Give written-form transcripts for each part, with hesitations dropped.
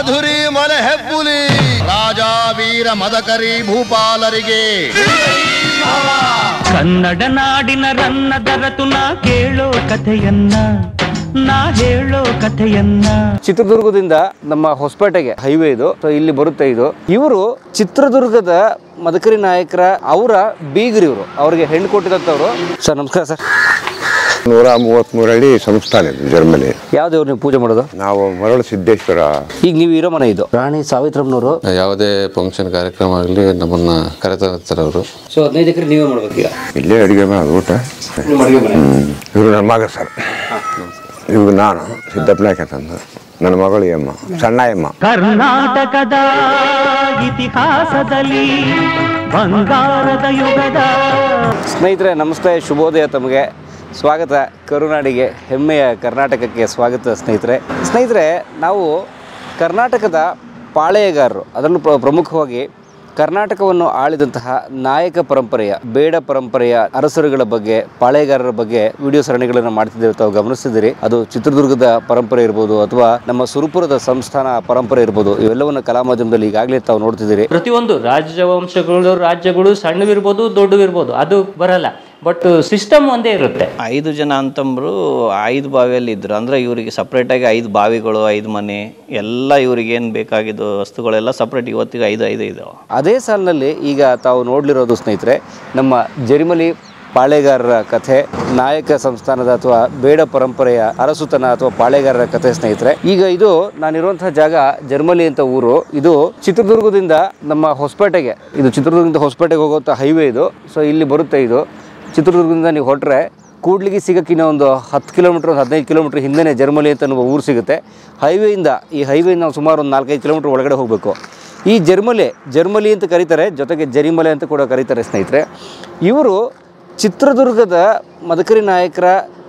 ಮಾಧುರಿ ಮಲೆ ಹೆಬ್ಬುಲಿ ರಾಜ ವೀರ ಮದಕರಿ ಭೂಪಾಲರಿಗೆ ಕನ್ನಡ ನಾಡಿನ ರನ್ನ ದರತು ನಾ ಕೇಳೋ ಕಥೆಯನ್ನ ನಾ ಹೇಳೋ ಕಥೆಯನ್ನ. ಚಿತ್ರದುರ್ಗದಿಂದ ನಮ್ಮ ಹೊಸಪೇಟೆಗೆ ಹೈವೇ ಇದು. ಇಲ್ಲಿ ಬರುತ್ತೆ ಇದು. ಇವರು ಚಿತ್ರದುರ್ಗದ ಮದಕರಿ ನಾಯಕರ ಅವರ ಬೀಗರು ಇವರು. ಅವ್ರಿಗೆ ಹೆಣ್ಣು ಕೊಟ್ಟಿದಂತವ್ರು. ಸರ್ ನಮಸ್ಕಾರ ಸರ್. 133 ಅಡಿ ಸಂಸ್ಥಾನ ಇದು ಜರ್ಮನಿ. ಯಾವ್ದೇವ್ರು ನೀವು ಪೂಜೆ ಮಾಡೋದು? ನಾವು ಮರಳು ಸಿದ್ದೇಶ್ವರ. ಈಗ ನೀವು ಇರೋ ಮನೆ ಇದು. ರಾಣಿ ಸಾವಿತ್ರಮ್ಮನವರು ಯಾವುದೇ ಫಂಕ್ಷನ್ ಕಾರ್ಯಕ್ರಮ ಆಗಲಿ ನಮ್ಮನ್ನ ಕರೆತಾರೆ ಅವರು. ಸೊ 15 ಎಕರೆ ನೀವೇ ಮಾಡ್ಬೇಕು ಈಗ. ಇಲ್ಲೇ ಅಡಿಗೆ ಮಾಡೋದು ಊಟ. ಇವರು ನನ್ನ ಮಗ ಸರ್. ಇವಾಗ ನಾನು ಸಿದ್ದಪ್ಪ ನಾಯ್ಕ ತಂದು ನನ್ನ ಮಗಳು ಎಮ್ಮ ಸಣ್ಣ ಎಮ್ಮ. ಕರ್ನಾಟಕದ ಇತಿಹಾಸದಲ್ಲಿ ಬಂಗಾರದ ಯುಗದ. ಸ್ನೇಹಿತರೆ ನಮಸ್ತೆ, ಶುಭೋದಯ. ತಮಗೆ ಸ್ವಾಗತ ಕರುನಾಡಿಗೆ, ಹೆಮ್ಮೆಯ ಕರ್ನಾಟಕಕ್ಕೆ ಸ್ವಾಗತ ಸ್ನೇಹಿತರೆ ನಾವು ಕರ್ನಾಟಕದ ಪಾಳೆಯಗಾರರು, ಅದರಲ್ಲೂ ಪ್ರಮುಖವಾಗಿ ಕರ್ನಾಟಕವನ್ನು ಆಳಿದಂತಹ ನಾಯಕ ಪರಂಪರೆಯ, ಬೇಡ ಪರಂಪರೆಯ ಅರಸರುಗಳ ಬಗ್ಗೆ, ಪಾಳೆಯಗಾರರ ಬಗ್ಗೆ ವಿಡಿಯೋ ಸರಣಿಗಳನ್ನು ಮಾಡ್ತಿದ್ದೇವೆ. ತಾವು ಗಮನಿಸ್ತಿದ್ದೀರಿ. ಅದು ಚಿತ್ರದುರ್ಗದ ಪರಂಪರೆ ಇರ್ಬೋದು ಅಥವಾ ನಮ್ಮ ಸುರಪುರದ ಸಂಸ್ಥಾನ ಪರಂಪರೆ ಇರ್ಬೋದು. ಇವೆಲ್ಲವನ್ನು ಕಲಾ ಮಾಧ್ಯಮದಲ್ಲಿ ಈಗಾಗಲೇ ತಾವು ನೋಡ್ತಿದ್ದೀರಿ. ಪ್ರತಿಯೊಂದು ರಾಜ್ಯಗಳು ಸಣ್ಣವಿರ್ಬೋದು ದೊಡ್ಡವಿರ್ಬೋದು, ಅದು ಬರಲ್ಲ. ಬಟ್ ಸಿಸ್ಟಮ್ ಒಂದೇ ಇರುತ್ತೆ. 5 ಜನ ಅಂತಂಬರು 5 ಬಾವಿಯಲ್ಲಿ ಇದ್ರು. ಅಂದರೆ ಇವರಿಗೆ ಸಪ್ರೇಟಾಗಿ 5 ಬಾವಿಗಳು, 5 ಮನೆ, ಎಲ್ಲ ಇವ್ರಿಗೆ ಏನು ಬೇಕಾಗಿದ್ದು ವಸ್ತುಗಳೆಲ್ಲ ಸಪ್ರೇಟ್ ಇವತ್ತಿಗೆ 5 ಇದಾವೆ. ಅದೇ ಸಾಲಿನಲ್ಲಿ ಈಗ ತಾವು ನೋಡಲಿರೋದು ಸ್ನೇಹಿತರೆ ನಮ್ಮ ಜರಿಮಲಿ ಪಾಳೆಗಾರರ ಕಥೆ, ನಾಯಕ ಸಂಸ್ಥಾನದ ಅಥವಾ ಬೇಡ ಪರಂಪರೆಯ ಅರಸುತನ ಅಥವಾ ಪಾಳೆಗಾರರ ಕಥೆ ಸ್ನೇಹಿತರೆ. ಈಗ ಇದು ನಾನಿರುವಂತಹ ಜಾಗ ಜರ್ಮಲಿ ಅಂತ ಊರು. ಇದು ಚಿತ್ರದುರ್ಗದಿಂದ ನಮ್ಮ ಹೊಸಪೇಟೆಗೆ, ಇದು ಚಿತ್ರದುರ್ಗದಿಂದ ಹೊಸಪೇಟೆಗೆ ಹೋಗುವಂಥ ಹೈವೇ ಇದು. ಸೊ ಇಲ್ಲಿ ಬರುತ್ತೆ ಇದು. ಚಿತ್ರದುರ್ಗದಿಂದ ನೀವು ಹೊರಟ್ರೆ ಕೂಡ್ಲಿಗಿ ಸಿಗೋಕ್ಕಿನ್ನ ಒಂದು 10 ಕಿಲೋಮೀಟ್ರ್, 15 ಕಿಲೋಮೀಟ್ರ್ ಹಿಂದೆ ಜರ್ಮಲಿ ಅಂತ ಅನ್ನುವ ಊರು ಸಿಗುತ್ತೆ. ಈ ಹೈವೇಯಿಂದ ನಾವು ಸುಮಾರು ಒಂದು 4-5 ಕಿಲೋಮೀಟ್ರ್ ಒಳಗಡೆ ಹೋಗಬೇಕು. ಈ ಜರ್ಮಲಿ ಅಂತ ಕರೀತಾರೆ, ಜೊತೆಗೆ ಜರಿಮಲೆ ಅಂತ ಕೂಡ ಕರೀತಾರೆ ಸ್ನೇಹಿತರೆ. ಇವರು ಚಿತ್ರದುರ್ಗದ ಮದಕರಿ ನಾಯಕರ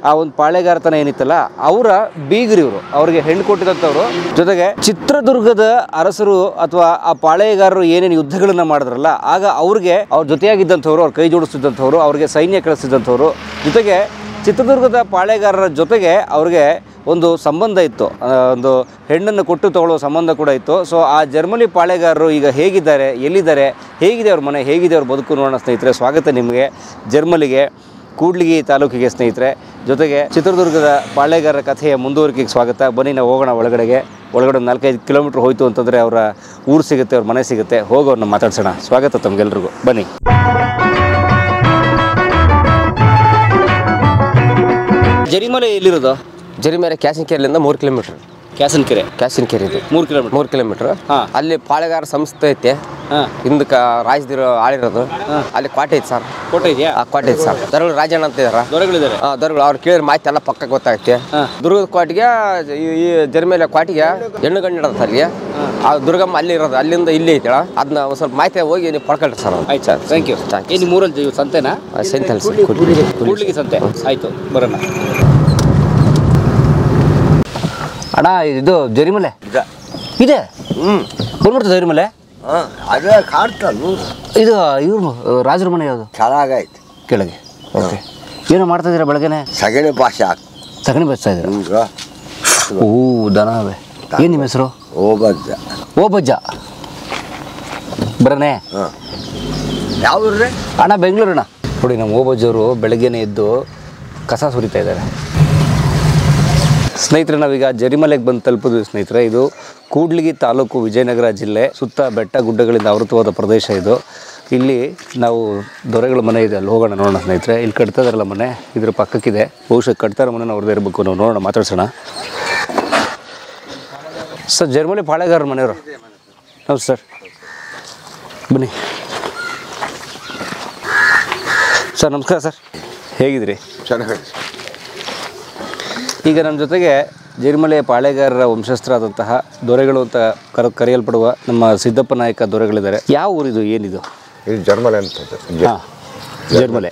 ಆ ಒಂದು ಪಾಳೆಗಾರತನ ಏನಿತ್ತಲ್ಲ ಅವರ ಬೀಗರು ಇವರು. ಅವ್ರಿಗೆ ಹೆಣ್ಣು ಕೊಟ್ಟಿದಂಥವ್ರು. ಜೊತೆಗೆ ಚಿತ್ರದುರ್ಗದ ಅರಸರು ಅಥವಾ ಆ ಪಾಳೆಗಾರರು ಏನೇನು ಯುದ್ಧಗಳನ್ನು ಮಾಡಿದ್ರಲ್ಲ ಆಗ ಅವ್ರಿಗೆ ಅವ್ರ ಜೊತೆಯಾಗಿದ್ದಂಥವ್ರು, ಅವ್ರ ಕೈ ಜೋಡಿಸ್ತಿದ್ದಂಥವ್ರು, ಅವ್ರಿಗೆ ಸೈನ್ಯ ಕಳಿಸ್ತಿದ್ದಂಥವ್ರು. ಜೊತೆಗೆ ಚಿತ್ರದುರ್ಗದ ಪಾಳೆಗಾರರ ಜೊತೆಗೆ ಅವ್ರಿಗೆ ಒಂದು ಸಂಬಂಧ ಇತ್ತು, ಒಂದು ಹೆಣ್ಣನ್ನು ಕೊಟ್ಟು ತಗೊಳ್ಳೋ ಸಂಬಂಧ ಕೂಡ ಇತ್ತು. ಸೊ ಆ ಜರ್ಮನಿ ಪಾಳೆಗಾರರು ಈಗ ಹೇಗಿದ್ದಾರೆ, ಎಲ್ಲಿದ್ದಾರೆ, ಹೇಗಿದೆ ಅವ್ರ ಮನೆ, ಹೇಗಿದೆ ಅವ್ರ ಬದುಕು ನೋಡೋಣ ಸ್ನೇಹಿತರೆ. ಸ್ವಾಗತ ನಿಮಗೆ ಜರ್ಮಲಿಗೆ, ಕೂಡ್ಲಿಗಿ ತಾಲೂಕಿಗೆ ಸ್ನೇಹಿತರೆ. ಜೊತೆಗೆ ಚಿತ್ರದುರ್ಗದ ಪಾಳೆಗಾರರ ಕಥೆಯ ಮುಂದುವರಿಕೆಗೆ ಸ್ವಾಗತ. ಬನ್ನಿ ನಾವು ಹೋಗೋಣ ಒಳಗಡೆ ಒಂದು 4-5 ಕಿಲೋಮೀಟ್ರ್ ಹೋಯ್ತು ಅಂತಂದರೆ ಅವರ ಊರು ಸಿಗುತ್ತೆ, ಅವ್ರ ಮನೆ ಸಿಗುತ್ತೆ. ಹೋಗೋರನ್ನ ಮಾತಾಡ್ಸೋಣ. ಸ್ವಾಗತ ತಮಗೆಲ್ರಿಗೂ. ಬನ್ನಿ. ಜರಿಮಲೆ ಎಲ್ಲಿರೋದು? ಜರಿಮಲೆ ಕ್ಯಾಸಿನಕೆರೆಯಿಂದ 3 ಕಿಲೋಮೀಟ್ರ್. ಕ್ಯಾಸಿನಕೆರೆ ಇದು 3 ಕಿಲೋಮೀಟ್ರ್. ಅಲ್ಲಿ ಪಾಳೆಗಾರ ಸಂಸ್ಥೆ ಐತೆ. ಹಿಂದಕ್ಕೆ ರಾಜದಿರು ಆಳಿರೋದು. ಅಲ್ಲಿ ಕೋಟೆ ಐತೆ ಸರ್. ಕೋಟೆ ಇದೆಯಾ? ಕೋಟೆ ಐತೆ ಸರ್. ದೊರೆಗಳು ರಾಜಣ್ಣ ಅಂತ ಇದಾರೆ. ದೊರೆಗಳಿದ್ದಾರೆ. ದೊರೆಗಳು ಅವ್ರು ಕೇಳಿದ್ರೆ ಮಾಹಿತಿ ಎಲ್ಲ ಪಕ್ಕ ಗೊತ್ತಾಗುತ್ತೆ. ದುರ್ಗದ ಕೋಟೆಗೆ, ಈ ಜರಿಮಲೆ ಕೋಟೆಗೆ ಹೆಣ್ಣು ಗಂಡು ಇಡೋದು ಸರ್. ಅಲ್ಲಿ ಆ ದುರ್ಗಮ್ಮ ಅಲ್ಲಿ ಇರೋದು, ಅಲ್ಲಿಂದ ಇಲ್ಲಿ ಐತೆ. ಅದನ್ನ ಒಂದು ಸ್ವಲ್ಪ ಮಾಹಿತಿ ಹೋಗಿ ನೀವು ಪಡ್ಕೊಳ್ರಿ ಸರ್. ಆಯ್ತು ಸರ್, ಥ್ಯಾಂಕ್ ಯು. ಏನು ಮೂರಲ್ಲಿ ಸಂತೆನಾ? ಸಂತೆ ಅಲ್ಲ ಸರ್, ಕೂಡ್ಲಿಗಿ ಸಂತೆ. ಆಯಿತು, ಬರೋಣ. ಅಣ್ಣ ಇದು ಜರಿಮಲೆ ಇದೆ. ಬಂದ್ಬಿಡ್ತದೆ ಜರಿಮಲೆ. ಅದೇ ಕಾಡ್ತಲ್ಲ ಇದು ಇವ್ರು ರಾಜರ ಮನೆ ಯಾವುದು? ಚೆನ್ನಾಗೈತೆ ಕೆಳಗೆ. ಓಕೆ. ಏನೋ ಮಾಡ್ತಾ ಇದ್ದೀರಾ ಬೆಳಗ್ಗೆನೆ? ಸಗಣಿ ಭಾಷೆ ಸಗಣಿ ಬಸ್ತಾ ಇದ್ದೀರಾ? ಓ ದನವೇ. ಏನು ನಿಮ್ಮ ಹೆಸರು? ಓಬಜ್ಜ. ಬರನೇ ಯಾವ ಅಣ್ಣ? ಬೆಂಗಳೂರಣ್ಣ. ನೋಡಿ ನಮ್ಮ ಓಬಜ್ಜವರು ಬೆಳಗ್ಗೆನೆ ಎದ್ದು ಕಸ ಸುರಿತಾ ಇದ್ದಾರೆ ಸ್ನೇಹಿತರೆ. ನಾವೀಗ ಜರಿಮಲೆಗೆ ಬಂದು ತಲುಪಿದ್ವಿ ಸ್ನೇಹಿತರೆ. ಇದು ಕೂಡ್ಲಿಗಿ ತಾಲೂಕು, ವಿಜಯನಗರ ಜಿಲ್ಲೆ. ಸುತ್ತ ಬೆಟ್ಟ ಗುಡ್ಡಗಳಿಂದ ಆವೃತವಾದ ಪ್ರದೇಶ ಇದು. ಇಲ್ಲಿ ನಾವು ದೊರೆಗಳ ಮನೆ ಇದೆ, ಅಲ್ಲಿ ಹೋಗೋಣ, ನೋಡೋಣ ಸ್ನೇಹಿತರೆ. ಇಲ್ಲಿ ಕಟ್ತಾ ಇದಾರಲ್ಲ ಮನೆ, ಇದ್ರ ಪಕ್ಕಕ್ಕಿದೆ. ಬಹುಶಃ ಕಟ್ತಾರ ಮನೆ ಅವ್ರದ್ದೇ ಇರಬೇಕು. ನಾವು ನೋಡೋಣ, ಮಾತಾಡ್ಸೋಣ. ಸರ್ ಜರ್ಮಲಿ ಪಾಳೆಗಾರರ ಮನೆಯವರು. ಹೌದು ಸರ್, ಬನ್ನಿ ಸರ್. ನಮಸ್ಕಾರ ಸರ್, ಹೇಗಿದ್ದೀರಿ? ಚೆನ್ನಾಗಿದೆ. ಈಗ ನಮ್ಮ ಜೊತೆಗೆ ಜರಿಮಲೆಯ ಪಾಳೆಗಾರರ ವಂಶಸ್ಥರಾದಂತಹ ದೊರೆಗಳು ಅಂತ ಕರೆಯಲ್ಪಡುವ ನಮ್ಮ ಸಿದ್ದಪ್ಪ ನಾಯಕ ದೊರೆಗಳಿದ್ದಾರೆ. ಯಾವ ಊರಿದು, ಏನಿದು? ಇದು ಜರ್ಮಲೆ ಅಂತ. ಹಾಂ, ಜರ್ಮಲೆ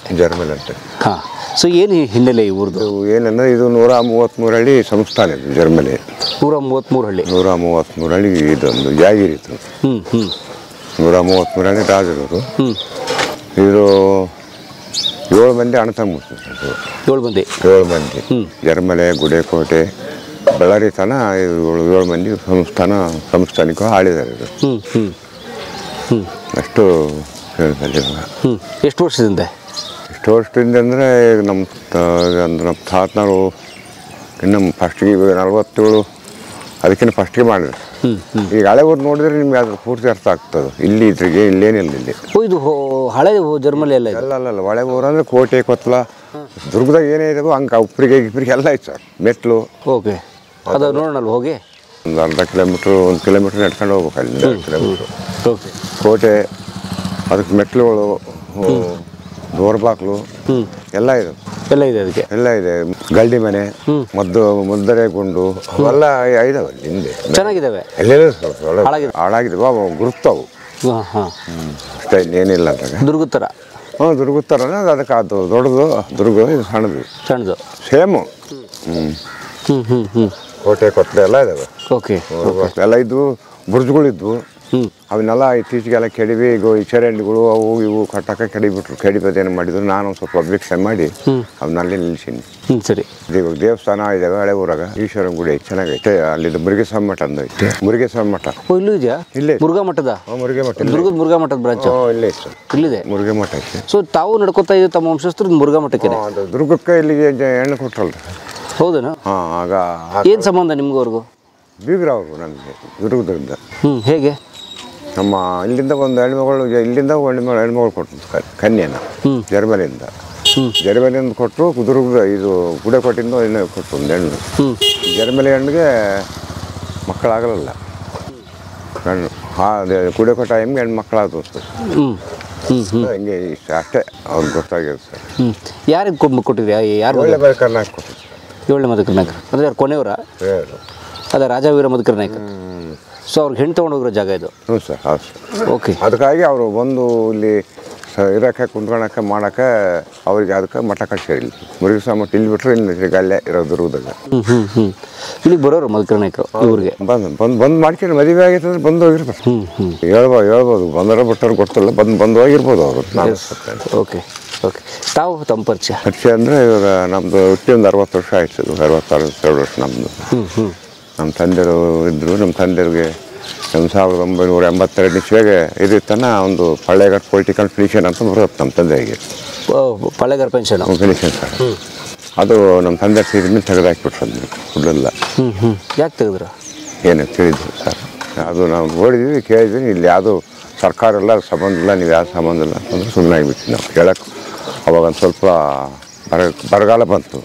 ಅಂತ. ಹಾಂ. ಸೊ ಏನು ಹಿನ್ನೆಲೆ ಈ ಊರ್ದು? ಏನಂದ್ರೆ ಇದು 133 ಹಳ್ಳಿ ಸಂಸ್ಥಾನ ಇದು ಜರ್ಮಲಿ. 133 ಹಳ್ಳಿ. 133 ಹಳ್ಳಿ ಇದೊಂದು ಜಾಗೀರಿ ಇತ್ತು. 133 ಹಳ್ಳಿ ರಾಜರು. ಇವರು 7 ಮಂದಿ ಅಣ್ಣ ತಮ್ಮ. 7 ಮಂದಿ. ಜರ್ಮಲೆ, ಗುಡೇಕೋಟೆ, ಬಳ್ಳಾರಿ ತನ 7 ಮಂದಿ ಸಂಸ್ಥಾನಿಕ ಆಳಿದ್ದಾರೆ ಇದು. ಅಷ್ಟು ಎಷ್ಟು ವರ್ಷದಿಂದ? ಎಷ್ಟು ವರ್ಷದಿಂದ ಅಂದರೆ ನಮ್ಮ ತಾತನವರು ಇನ್ನು ಫಸ್ಟಿಗೆ 47 ಅದಕ್ಕಿಂತ ಫಸ್ಟಿಗೆ ಮಾಡಿದ್ರು. ಈಗ ಹಳೆ ಊರು ನೋಡಿದ್ರೆ ನಿಮ್ಗೆ ಅದ್ರ ಪೂರ್ತಿ ಅರ್ಥ ಆಗ್ತದೆ. ಇಲ್ಲಿ ಇದ್ರಿಗೆ ಇಲ್ಲೇನಿಲ್ಲ ಇಲ್ಲಿ. ಇದು ಹಳೆ ಜರ್ಮಲಿ ಎಲ್ಲ ಅಲ್ಲ ಹಳೆ ಊರು ಅಂದರೆ ಕೋಟೆ ಕೊತ್ತಲ ದುರ್ಗದಾಗ ಏನೇ ಇದಾವೆ ಹಂಗೆ ಉಪ್ಪರಿಗೆ ಎಲ್ಲ ಐತೆ ಸರ್. ಮೆಟ್ಲು. ಓಕೆ, ಅದು ನೋಡೋಣ ಹೋಗಿ. ಒಂದು ಅರ್ಧ ಕಿಲೋಮೀಟ್ರ್ 1 ಕಿಲೋಮೀಟ್ರ್ ನಡ್ಕೊಂಡು ಹೋಗ್ಬೇಕು ಅಲ್ಲಿ. 2 ಕಿಲೋಮೀಟ್ರು. ಓಕೆ. ಕೋಟೆ, ಅದಕ್ಕೆ ಮೆಟ್ಲುಗಳು, ದೋರ್ಬಾಕ್ಲು ಎಲ್ಲ ಇದೆ. ಅದಕ್ಕೆ ಎಲ್ಲ ಇದೆ. ಗಲ್ಡಿ ಮನೆ, ಮುದ್ದರೆ ಗುಂಡು ಅವೆಲ್ಲ ಇದಾವೆ ಅಲ್ಲಿ ಹಿಂದೆ. ಚೆನ್ನಾಗಿದ್ದಾವೆ. ಎಲ್ಲೆಲ್ಲ ಹಾಳಾಗಿದ್ದಾವೆ, ಅವು ಗುರುತ್ತವು ಅಷ್ಟೇ, ಏನಿಲ್ಲ ಅಂದಾಗ. ದುರ್ಗದ ಥರ. ದುರ್ಗದ ಥರ ಅದಕ್ಕೆ ಅದು ದೊಡ್ಡದು, ದುರ್ಗ ಇದು ಸಣ್ಣದು ಸೇಮು. ಕೋಟೆ ಕೊತ್ತಲೆ ಎಲ್ಲ ಇದಾವೆ. ಓಕೆ. ಎಲ್ಲ ಇದ್ವು, ಬುರ್ಜ್ಗಳಿದ್ವು. ಅವನ್ನೆಲ್ಲ ಇತ್ತೀಚೆಗೆಲ್ಲ ಕೆಡವಿ ಈ ಚರಂಡಿಗಳು ಅವು ಇವು ಕಟ್ಟಕ್ಕೆ ಕೆಡಿಬೋದೇನು ಮಾಡಿದ್ರು. ನಾನು ಸ್ವಲ್ಪ ಅಬ್ಜೆಕ್ಷನ್ ಮಾಡಿ ಅವನ್ನಲ್ಲಿ ನಿಲ್ಸೀನಿ. ಸರಿ. ಇವಾಗ ದೇವಸ್ಥಾನ ಇದಾವೆ ಹಳೆ ಊರಾಗ. ಈಶ್ವರನ ಗುಡಿ ಚೆನ್ನಾಗೈತೆ. ಅಲ್ಲಿದ್ದು ಮುರುಗೇಸ್ವಾಮಿ ಮಠ ಅಂದ ಐತೆ. ಮುರುಗೇಸ್ವಾಮಿ ಮಠ ಇಲ್ಲೂ ಇದೆಯಾ? ಇಲ್ಲೇ ಮುರುಘಾ ಮಠದ. ಮುರುಘಾ ಮಠ, ದುರ್ಗದ ಮುರುಘಾ ಮಠದ ಬ್ರಾಂಚ್ ಇಲ್ಲೇ ಇತ್ತು. ಇಲ್ಲಿದೆ ಮುರುಘಾ ಮಠ ಐತೆ. ಸೊ ತಾವು ನಡ್ಕೋತಾ ಇದ್ದೀವಿ ತಮ್ಮ ವಂಶಸ್ಥರು ಮುರುಘಾ ಮಠಕ್ಕೆ. ಅದು ದುರ್ಗಕ್ಕೆ ಇಲ್ಲಿಗೆ ಹೆಣ್ಣು ಕೊಟ್ರಲ್ಲ. ಹೌದೇನಾ? ಆಗ ಏನು ಸಂಬಂಧ ನಿಮ್ಗವ್ರಿಗೂ? ಬೀಗ್ರವ್ರಿಗೂ ನಮಗೆ ದುರ್ಗದಿಂದ. ಹೇಗೆ? ನಮ್ಮ ಇಲ್ಲಿಂದ ಒಂದು ಹೆಣ್ಮಗಳು, ಇಲ್ಲಿಂದ ಹೆಣ್ಮಗಳು ಕೊಟ್ಟರು ಕನ್ಯೆನ ಜರ್ಮನಿಯಿಂದ. ಜರ್ಮನಿಯಿಂದ ಕೊಟ್ಟರು. ದುರ್ಗದ ಇದು ಗುಡೆಕೋಟೆಯಿಂದ ಹೆಣ್ಣು ಕೊಟ್ಟರು ಒಂದು ಹೆಣ್ಣು. ಜರ್ಮನಿ ಹೆಣ್ಣಿಗೆ ಮಕ್ಕಳಾಗಲ್ಲ. ಹೆಣ್ಣು ಗುಡೆಕೋಟೆ ಹೆಂಗೆ ಹೆಣ್ಣು ಮಕ್ಕಳಾದ್ರು ಸರ್. ಹಿಂಗೆ ಇಷ್ಟ ಅಷ್ಟೇ ಅವ್ರಿಗೆ ಗೊತ್ತಾಗಿದೆ ಸರ್. ಯಾರಿಗೆ ಕೊಟ್ಟಿದ್ರಿ? ಯಾರು? ಒಳ್ಳೆ ಕರ್ನಾಟಕ ಕೊಟ್ಟರು ಸರ್. 7ನೇ ಮಧುಕರ ನಾಯಕ ಅಂದರೆ ಯಾರು ಕೊನೆಯವರ? ಅದ ರಾಜವೀರ ಮಧುಕರ ನಾಯಕ. ಸೊ ಅವ್ರಿಗೆ ಹೆಣ್ಣು ತೊಗೊಂಡೋಗಿರೋ ಜಾಗ ಇದು? ಹ್ಞೂ ಸರ್, ಹೌದು ಸರ್. ಓಕೆ. ಅದಕ್ಕಾಗಿ ಅವರು ಬಂದು ಇಲ್ಲಿ ಇರೋಕ್ಕೆ ಕುಂತ್ಕೊಳಕ್ಕೆ ಮಾಡೋಕ್ಕೆ ಅವ್ರಿಗೆ ಅದಕ್ಕೆ ಮಠ ಕಟ್ಸಿರಿ. ಮುರುಗೇಸ್ವಾಮಿ ಮಠ ಇಲ್ಲಿ ಬಿಟ್ಟರೆ ಇನ್ನು ಅಲ್ಲೇ ಇರೋ ದುರ್ಗದಾಗ. ಇಲ್ಲಿಗೆ ಬರೋರು ಮಧುಕರ ನಾಯಕ ಇವ್ರಿಗೆ? ಬಂದು ಮಾಡ್ಕೊಂಡು ಮದುವೆ ಆಗೈತೆ ಅಂದ್ರೆ ಬಂದು ಹೋಗಿರ್ಬೇಕು. ಹೇಳ್ಬೋದು ಬಂದರ ಬಿಟ್ಟವ್ರು ಗೊತ್ತಿಲ್ಲ. ಬಂದು ಹೋಗಿರ್ಬೋದು ಅವರು. ಓಕೆ. ತಾವು ತಮ್ಮ ಪರಿಚಯ ಅಂದರೆ ಇವಾಗ ನಮ್ಮದು ಹುಟ್ಟಿ ಒಂದು 60 ವರ್ಷ ಆಯ್ತು. 62 ವರ್ಷ ನಮ್ಮದು. ನಮ್ಮ ತಂದೆಯವರು ಇದ್ದರು. ನಮ್ಮ ತಂದೆಯವ್ರಿಗೆ 1982 ಇಸ್ವಿಗೆ ಇದಿತ್ತನ ಒಂದು ಪಳ್ಳೆಗಾರ್ ಪೊಲಿಟಿಕಲ್ ಪೆನ್ಷನ್ ಅಂತ ಬರುತ್ತೆ ನಮ್ಮ ತಂದೆಗೆ. ಪಳ್ಳೆಗಾರ್ ಪೆನ್ಷನ್ ಸರ್. ಅದು ನಮ್ಮ ತಂದೆ ಸೀರಿನ ತೆಗೆದಾಕ್ಬಿಟ್ರು. ಅದನ್ನು ಫುಲ್ಲೆಲ್ಲ. ಯಾಕೆ ತೆಗೆದ್ರು? ಏನು ತಿಳಿದ್ರು ಸರ್. ಅದು ನಾವು ನೋಡಿದ್ವಿ, ಕೇಳಿದ್ವಿ. ಇಲ್ಲಿ ಯಾವುದು ಸರ್ಕಾರ ಇಲ್ಲ, ಸಂಬಂಧ ಇಲ್ಲ, ನೀವು ಯಾವ ಸಂಬಂಧ ಇಲ್ಲ ಅಂತಂದ್ರೆ ಸುಮ್ಮನೆ ಆಗಿಬಿಟ್ಟು ನಾವು ಕೇಳಕ್ಕೆ. ಅವಾಗ ಒಂದು ಸ್ವಲ್ಪ ಬರಗಾಲ ಬಂತು.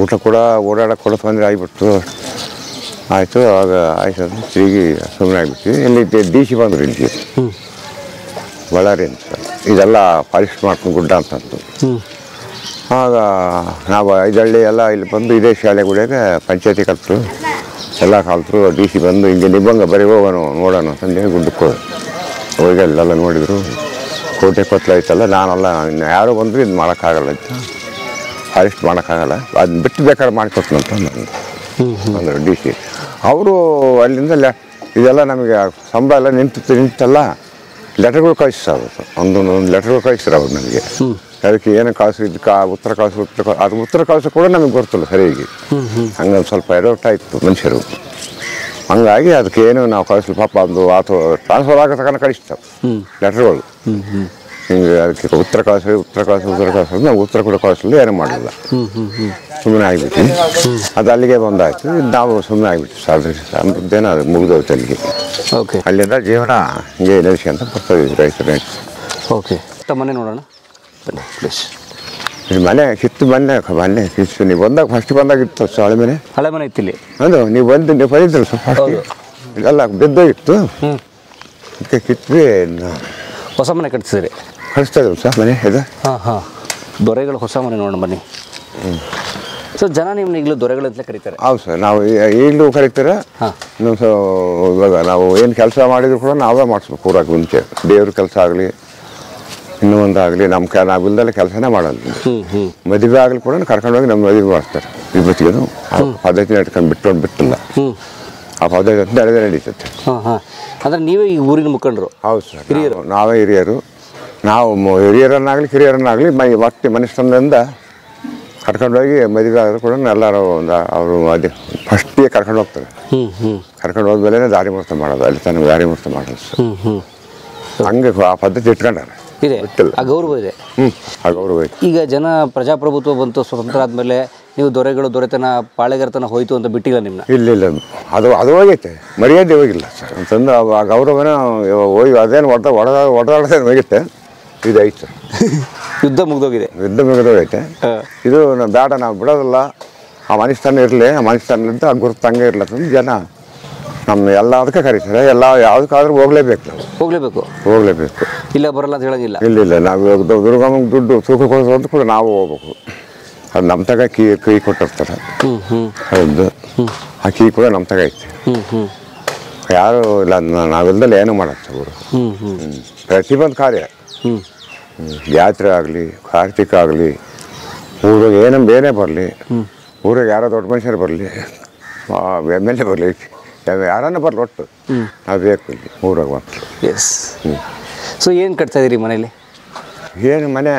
ಊಟ ಕೂಡ ಓಡಾಡಕ್ಕೆ ಕೂಡ ತೊಂದರೆ ಆಗಿಬಿಟ್ಟು ಆಯಿತು. ಆಗ ಆಯ್ತು ತಿರುಗಿ ಸುಮ್ಮನೆ ಆಗಿಬಿಡ್ತೀವಿ. ಇಲ್ಲಿ DC ಬಂದರು ಇಲ್ಲಿಗೆ, ಬಳ್ಳಾರಿಯಿಂದ ಸರ್. ಇದೆಲ್ಲ ಪಾಲಿಶ್ ಮಾಡ್ಕೊಂಡು ಗುಡ್ಡ ಅಂತಂದು. ಆಗ ನಾವು 5 ಹಳ್ಳಿ ಎಲ್ಲ ಇಲ್ಲಿ ಬಂದು ಇದೇ ಶಾಲೆ ಗುಡಿಯಾಗ ಪಂಚಾಯತಿ ಕಲ್ತರು, ಎಲ್ಲ ಕಲ್ತರು. DC ಬಂದು ಹಿಂಗೆ ನಿಬ್ಬಂಗ ಬರೀ ಹೋಗೋಣ ನೋಡೋಣ ಅಂತಂದೇಳಿ ಗುಡ್ಡಕ್ಕೆ ಹೋಗಿ ಅಲ್ಲೆಲ್ಲ ನೋಡಿದರು. ಕೋಟೆ ಕೊತ್ತಲ ಐತಲ್ಲ, ನಾನೆಲ್ಲ ಯಾರೋ ಬಂದರೂ ಇದು ಮಾಡೋಕ್ಕಾಗಲ್ಲ ಅಂತ, ಪಾಲಿಶ್ ಮಾಡೋಕ್ಕಾಗಲ್ಲ, ಅದನ್ನ ಬಿಟ್ಟು ಬೇಕಾದ್ರೆ ಮಾಡಿಕೊಟ್ನಂತ ಅಂದ್ರೆ DC. ಅವರು ಅಲ್ಲಿಂದ ಇದೆಲ್ಲ ನಮಗೆ ಸಂಬಳ ಎಲ್ಲ ನಿಂತಲ್ಲ, ಲೆಟರ್ಗಳು ಕಳಿಸ್ತಾರೆ. ಒಂದೊಂದು ಲೆಟರ್ಗಳು ಕಳಿಸ್ತಾರೆ ಅವ್ರು ನಮಗೆ. ಅದಕ್ಕೆ ಏನು ಕಾಸು ಇದಕ್ಕೆ ಉತ್ತರ ಕಳಿಸೋ ಕೂಡ ನಮಗೆ ಗೊತ್ತಿಲ್ಲ ಸರಿಯಾಗಿ. ಹಂಗೊಂದು ಸ್ವಲ್ಪ ಎಡವಟ್ ಆಯಿತು ಮನುಷ್ಯರು. ಹಂಗಾಗಿ ಅದಕ್ಕೆ ಏನು ನಾವು ಕಳಿಸ್ಲಿ ಪಾಪ ಒಂದು ಅಥವಾ ಟ್ರಾನ್ಸ್ಫರ್ ಆಗೋ ತನಕ ಕಳಿಸ್ತಾವೆ ಲೆಟರ್ಗಳು. ಹಿಂಗೆ ಅದಕ್ಕೆ ಉತ್ತರ ಕಳಿಸೋದು ನಾವು ಉತ್ತರ ಕೂಡ ಕಳಿಸಲು ಏನೂ ಮಾಡಲಿಲ್ಲ. ಸುಮ್ಮನೆ ಆಗಿಬಿಟ್ಟು ಅದು ಅಲ್ಲಿಗೆ ಬಂದಾಯಿತು. ನಾವು ಸುಮ್ಮನೆ ಆಗಿಬಿಟ್ಟು ಸಾಧ್ರದೇನೋ ಅದು ಮುಗಿದೋಯ್ತು ಅಲ್ಲಿಗೆ. ಓಕೆ. ಅಲ್ಲಿಂದ ಜೀವನ ಹಿಂಗೆ ನಡೆಸ್ಕೊಂತ ಬರ್ತಾಯಿದ್ವಿ ರೈತರು. ಓಕೆ. ಮನೆ ನೋಡೋಣ ಬನ್ನಿ ಪ್ಲೀಸ್. ಮನೆ ಕಿತ್ತು ಮೊನ್ನೆ ಕಿತ್ತು ನೀವು ಬಂದಾಗ ಫಸ್ಟ್ ಬಂದಾಗಿತ್ತು ಹಳೆ ಮನೆ ಇತ್ತು ಇಲ್ಲಿ. ಅದು ನೀವು ಬಂದಿದ್ರು ಸ್ವಲ್ಪ ಎಲ್ಲ ಬಿದ್ದೋಗಿತ್ತು. ಅದಕ್ಕೆ ಕಿತ್ವಿ ಹೊಸ ಮನೆ ಕಟ್ಸಿದ್ರಿ? ಕಳಿಸ್ತಾ ಇದ್ರು ಸರ್ ಮನೆ ಇದು. ದೊರೆಗಳು ಹೊಸ ಮನೆ ನೋಡೋಣ ಬನ್ನಿ. ಸೊ ಜನ ನಿಮ್ಮನ್ನ ಈಗಲೂ ದೊರೆಗಳಂತಲೇ ಕರೀತಾರೆ? ಹೌದು ಸರ್, ನಾವು ಈಗಲೂ ಕರೀತಾರೆ. ಇವಾಗ ನಾವು ಏನು ಕೆಲಸ ಮಾಡಿದ್ರು ಕೂಡ ನಾವೇ ಮಾಡಿಸ್ಬೇಕು ಊರಾಗ ಮುಂಚೆ. ದೇವ್ರ ಕೆಲಸ ಆಗಲಿ ಇನ್ನೂ ಒಂದಾಗಲಿ ನಾವು ಇಲ್ದಲ್ಲೇ ಕೆಲಸನೇ ಮಾಡೋದು. ಮದುವೆ ಆಗಲಿ ಕೂಡ ಕರ್ಕೊಂಡೋಗಿ ನಮ್ಮ ಮದುವೆ ಮಾಡ್ತಾರೆ. ಇವತ್ತಿಗೆ ಪದ್ಧತಿ ನಡ್ಕೊಂಡು ಬಿಟ್ಟಿಲ್ಲ. ಆ ಪದ್ಧತಿ ನಡೆದೇ ನಡೀತೈತೆ. ಅಂದರೆ ನೀವೇ ಈ ಊರಿನ ಮುಖಂಡರು? ಹೌದು ಸರ್, ಹಿರಿಯರು. ನಾವೇ ಹಿರಿಯರು. ನಾವು ಹಿರಿಯರನ್ನಾಗಲಿ ಕಿರಿಯರನ್ನಾಗಲಿ ಮತ್ತೆ ಮನುಷ್ಯನಿಂದ ಕರ್ಕೊಂಡೋಗಿ ಮದುವೆ ಆದರೂ ಕೂಡ ಎಲ್ಲರೂ ಒಂದು ಅವರು ಅದೇ ಫಸ್ಟಿಗೆ ಕರ್ಕೊಂಡು ಹೋಗ್ತಾರೆ. ಕರ್ಕೊಂಡು ಹೋದ್ಮೇಲೆ ದಾರಿ ಮುಹೂರ್ತ ಮಾಡೋದು, ಅಲ್ಲಿ ತನಕ ದಾರಿ ಮುಹೂರ್ತ ಮಾಡೋದು. ಹಂಗೆ ಆ ಪದ್ಧತಿ ಇಟ್ಕೊಂಡಾರೆ ಇದೆ, ಆ ಗೌರವ ಇದೆ. ಆ ಗೌರವ ಇದೆ. ಈಗ ಜನ ಪ್ರಜಾಪ್ರಭುತ್ವ ಬಂತು, ಸ್ವತಂತ್ರ ಆದಮೇಲೆ ನೀವು ದೊರೆತನ ಪಾಳೆಗಾರತನ ಹೋಯ್ತು ಅಂತ ಬಿಟ್ಟಿಲ್ಲ ನಿಮ್ಮನ್ನ? ಇಲ್ಲ, ಅದು ಹೋಗೈತೆ, ಮರ್ಯಾದೆ ಹೋಗಿಲ್ಲ ಸರ್ ಅಂತಂದು ಆ ಗೌರವನ ಹೋಗಿ ಅದೇನು ಹೊಡೆದಾಡೋದೇನು ಹೋಗಿತ್ತೆ, ಇದು ಐತೆ ಸರ್. ಯುದ್ಧ ಮುಗಿದೋಗೈತೆ. ಇದು ಬೇಡ, ನಾವು ಬಿಡೋದಿಲ್ಲ, ಆ ಮನುಷ್ಯನ ಇರಲಿ, ಆ ಮನುಷ್ಯನಿಂದ ಆ ಗುರುತು ಹಂಗೆ ಇರ್ಲತ್ತಂದು ಜನ ನಮ್ಮ ಎಲ್ಲದಕ್ಕೆ ಕರೀತಾರೆ. ಎಲ್ಲ ಯಾವುದಕ್ಕಾದ್ರೂ ಹೋಗ್ಲೇಬೇಕು, ನಾವು ಹೋಗ್ಲೇಬೇಕು. ಇಲ್ಲ ಬರಲ್ಲ ಅಂತ ಹೇಳಂಗಿಲ್ಲ. ಇಲ್ಲ, ನಾವು ಇವಾಗ ದುರ್ಗಮ್ಮಗೆ ದುಡ್ಡು ತೂಕ ಕೊಡೋದು ಕೂಡ ನಾವು ಹೋಗ್ಬೇಕು. ಅದು ನಮ್ಮ ತಗ ಕೀ ಕೊಟ್ಟಿರ್ತಾರೆ. ಹೌದು, ಆ ಕೀ ಕೂಡ ನಮ್ಮ ತಗ ಐತೆ. ಯಾರು ಇಲ್ಲ, ನಾವೆಲ್ಲದಲ್ಲಿ ಏನೂ ಮಾಡತ್ತೆ ಅವರು. ಪ್ರತಿಯೊಂದು ಕಾರ್ಯ, ಜಾತ್ರೆ ಆಗಲಿ, ಕಾರ್ತಿಕ ಆಗಲಿ, ಊರಿಗೆ ಏನೇ ಬರಲಿ, ಊರಿಗೆ ಯಾರೋ ದೊಡ್ಡ ಮನುಷ್ಯರು ಬರಲಿ, MLA ಬರಲಿ, ಯಾರನ್ನ ಬರಲಿ, ಒಟ್ಟು ನಾವು ಬೇಕು ಇಲ್ಲಿ ಊರಾಗ ಮಾತ್ರ. ಎಸ್. ಸೊ ಏನು ಕಟ್ತಾ ಇದೀರಿ ಮನೇಲಿ? ಏನು ಮನೆ?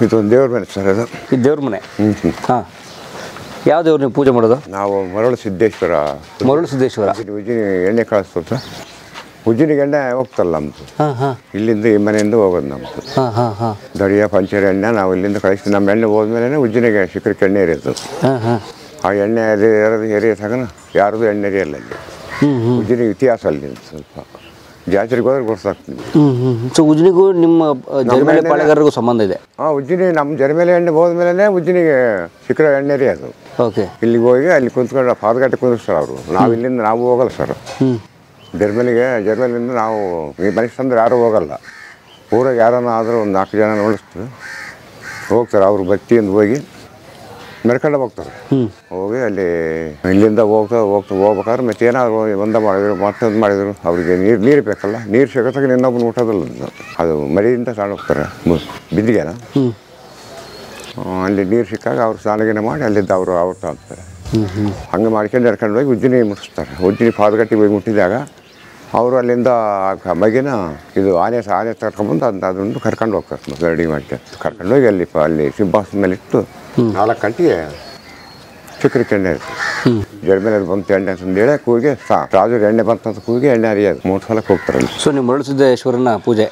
ಇದೊಂದು ದೇವ್ರ ಮನೆ ಸರ್. ಅದು ಇದು ದೇವ್ರ ಮನೆ. ಹಾಂ. ಯಾವ ದೇವ್ರು ನೀವು ಪೂಜೆ ಮಾಡೋದು? ನಾವು ಮರಳು ಸಿದ್ದೇಶ್ವರ. ಉಜ್ಜಿನಿ ಎಣ್ಣೆ ಕಳಿಸ್ತು ಸರ್. ಉಜ್ಜಿನಿಗೆ ಎಣ್ಣೆ ಹೋಗ್ತಲ್ಲ ನಮ್ಮದು. ಇಲ್ಲಿಂದ ಈ ಮನೆಯಿಂದ ಹೋಗೋದು ನಮ್ಮದು. ದಡಿಯ ಪಂಚರ ಎಣ್ಣೆ ನಾವು ಇಲ್ಲಿಂದ ಕಳಿಸ್ತೀವಿ. ನಮ್ಮ ಎಣ್ಣೆ ಹೋದ್ಮೇಲೆ ಉಜ್ಜಿನಿಗೆ ಶಿಖರಕ್ಕೆ ಎಣ್ಣೆ ಎರಿಯೋದು. ಆ ಎಣ್ಣೆ ಎರಿಯ ತಗನ ಯಾರ್ದು ಎಣ್ಣೆ ಎರಿಯಲ್ಲ ಅಲ್ಲಿ. ಉಜ್ಜಿನಿಗೆ ಇತಿಹಾಸ ಅಲ್ಲಿ ಸ್ವಲ್ಪ ಜಾತ್ರೆಗೆ ಹೋದ್ರೆ ಗೊತ್ತಾಗ್ತದೆ. ಸೊ ಉಜ್ಜಿನಿಗೂ ನಿಮ್ಮ ಜರಿಮೇಲೆ ಪಾಳೆಗಾರರಿಗೂ ಸಂಬಂಧ ಇದೆ? ಉಜ್ಜಿನಿ ನಮ್ಮ ಜರಿಮೇಲೆ ಎಣ್ಣೆ ಹೋದ್ಮೇಲೆ ಉಜ್ಜಿನಿಗೆ ಶಿಖರ ಎಣ್ಣೆ ಎರಿಯೋದು. ಓಕೆ. ಇಲ್ಲಿಗೆ ಹೋಗಿ ಅಲ್ಲಿ ಕುಂತ್ಕೊಂಡು ಪಾದಗಟ್ಟೆ ಕುಂದಿಸ್ತಾರೆ ಅವರು. ನಾವು ಇಲ್ಲಿಂದ ನಾವು ಹೋಗಲ್ಲ ಸರ್. ಜರ್ಮನಿಯಿಂದ ನಾವು ಈ ಮನುಷ್ಯಂದ್ರೆ ಯಾರೂ ಹೋಗಲ್ಲ. ಊರಾಗ ಯಾರನ್ನ ಆದರೂ ಒಂದು 4 ಜನ ನೋಡಿಸ್ತಾರೆ, ಹೋಗ್ತಾರೆ. ಅವರು ಭಕ್ತಿಯಿಂದ ಹೋಗಿ ಮೆರ್ಕೊಂಡು ಹೋಗ್ತಾರೆ. ಹೋಗಿ ಅಲ್ಲಿ ಇಲ್ಲಿಂದ ಹೋಗ್ಬೇಕಾದ್ರೆ ಮತ್ತೆ ಏನಾದ್ರು ಮತ್ತೊಂದು ಮಾಡಿದ್ರು ಅವ್ರಿಗೆ ನೀರು ಬೇಕಲ್ಲ. ನೀರು ಸಿಗತ್ತಾಗ ಇನ್ನೊಬ್ಬನ ಊಟದಲ್ಲ, ಅದು ಮರಿಯಿಂದ ತಗೊಂಡು ಹೋಗ್ತಾರೆ ಬಿದ್ದಿಗೆನ. ಅಲ್ಲಿ ನೀರು ಸಿಕ್ಕಾಗ ಅವ್ರು ಸ್ನಾನಗಿನ ಮಾಡಿ ಅಲ್ಲಿದ್ದ ಅವರು ತಗೊಳ್ತಾರೆ. ಹಂಗೆ ಮಾಡ್ಕೊಂಡು ನಡ್ಕೊಂಡು ಹೋಗಿ ಉಜ್ಜಿನಿ ಮುಟ್ಟಿಸ್ತಾರೆ. ಉಜ್ಜಿನಿ ಪಾದಗಟ್ಟಿಗೆ ಹೋಗಿ ಮುಟ್ಟಿದಾಗ ಅವರು ಅಲ್ಲಿಂದ ಮಗಿನ ಇದು ಆನೆ ಕರ್ಕೊಂಡ್ಬಂದು ಅದನ್ನು ಕರ್ಕೊಂಡು ಹೋಗ್ತಾರೆ. ರೆಡಿ ಮಾಡ್ಕೊಂಡು ಕರ್ಕೊಂಡು ಹೋಗಿ ಅಲ್ಲಿ ಸಿಂಹಾಸನ ಮೇಲೆ ಇಟ್ಟು 4 ಗಂಟೆಗೆ ಚಿಕ್ಕರಿಗೆ ಎಣ್ಣೆ ಇರ್ತದೆ. ಜರ್ಮೇಲೆ ಬಂತು ಎಣ್ಣೆ ಅಂತಂದೇಳಿ ಕೂಗಿ ರಾಜರು ಎಣ್ಣೆ ಬಂತಂತ ಕೂಗಿ ಎಣ್ಣೆ ಅರಿಯೋದು 3 ಸಲಕ್ಕೆ ಹೋಗ್ತಾರೆ ಅಲ್ಲಿ. ಸೊ ನೀವು ಮರಳುಸಿದ್ದೇಶ್ವರನ ಪೂಜೆ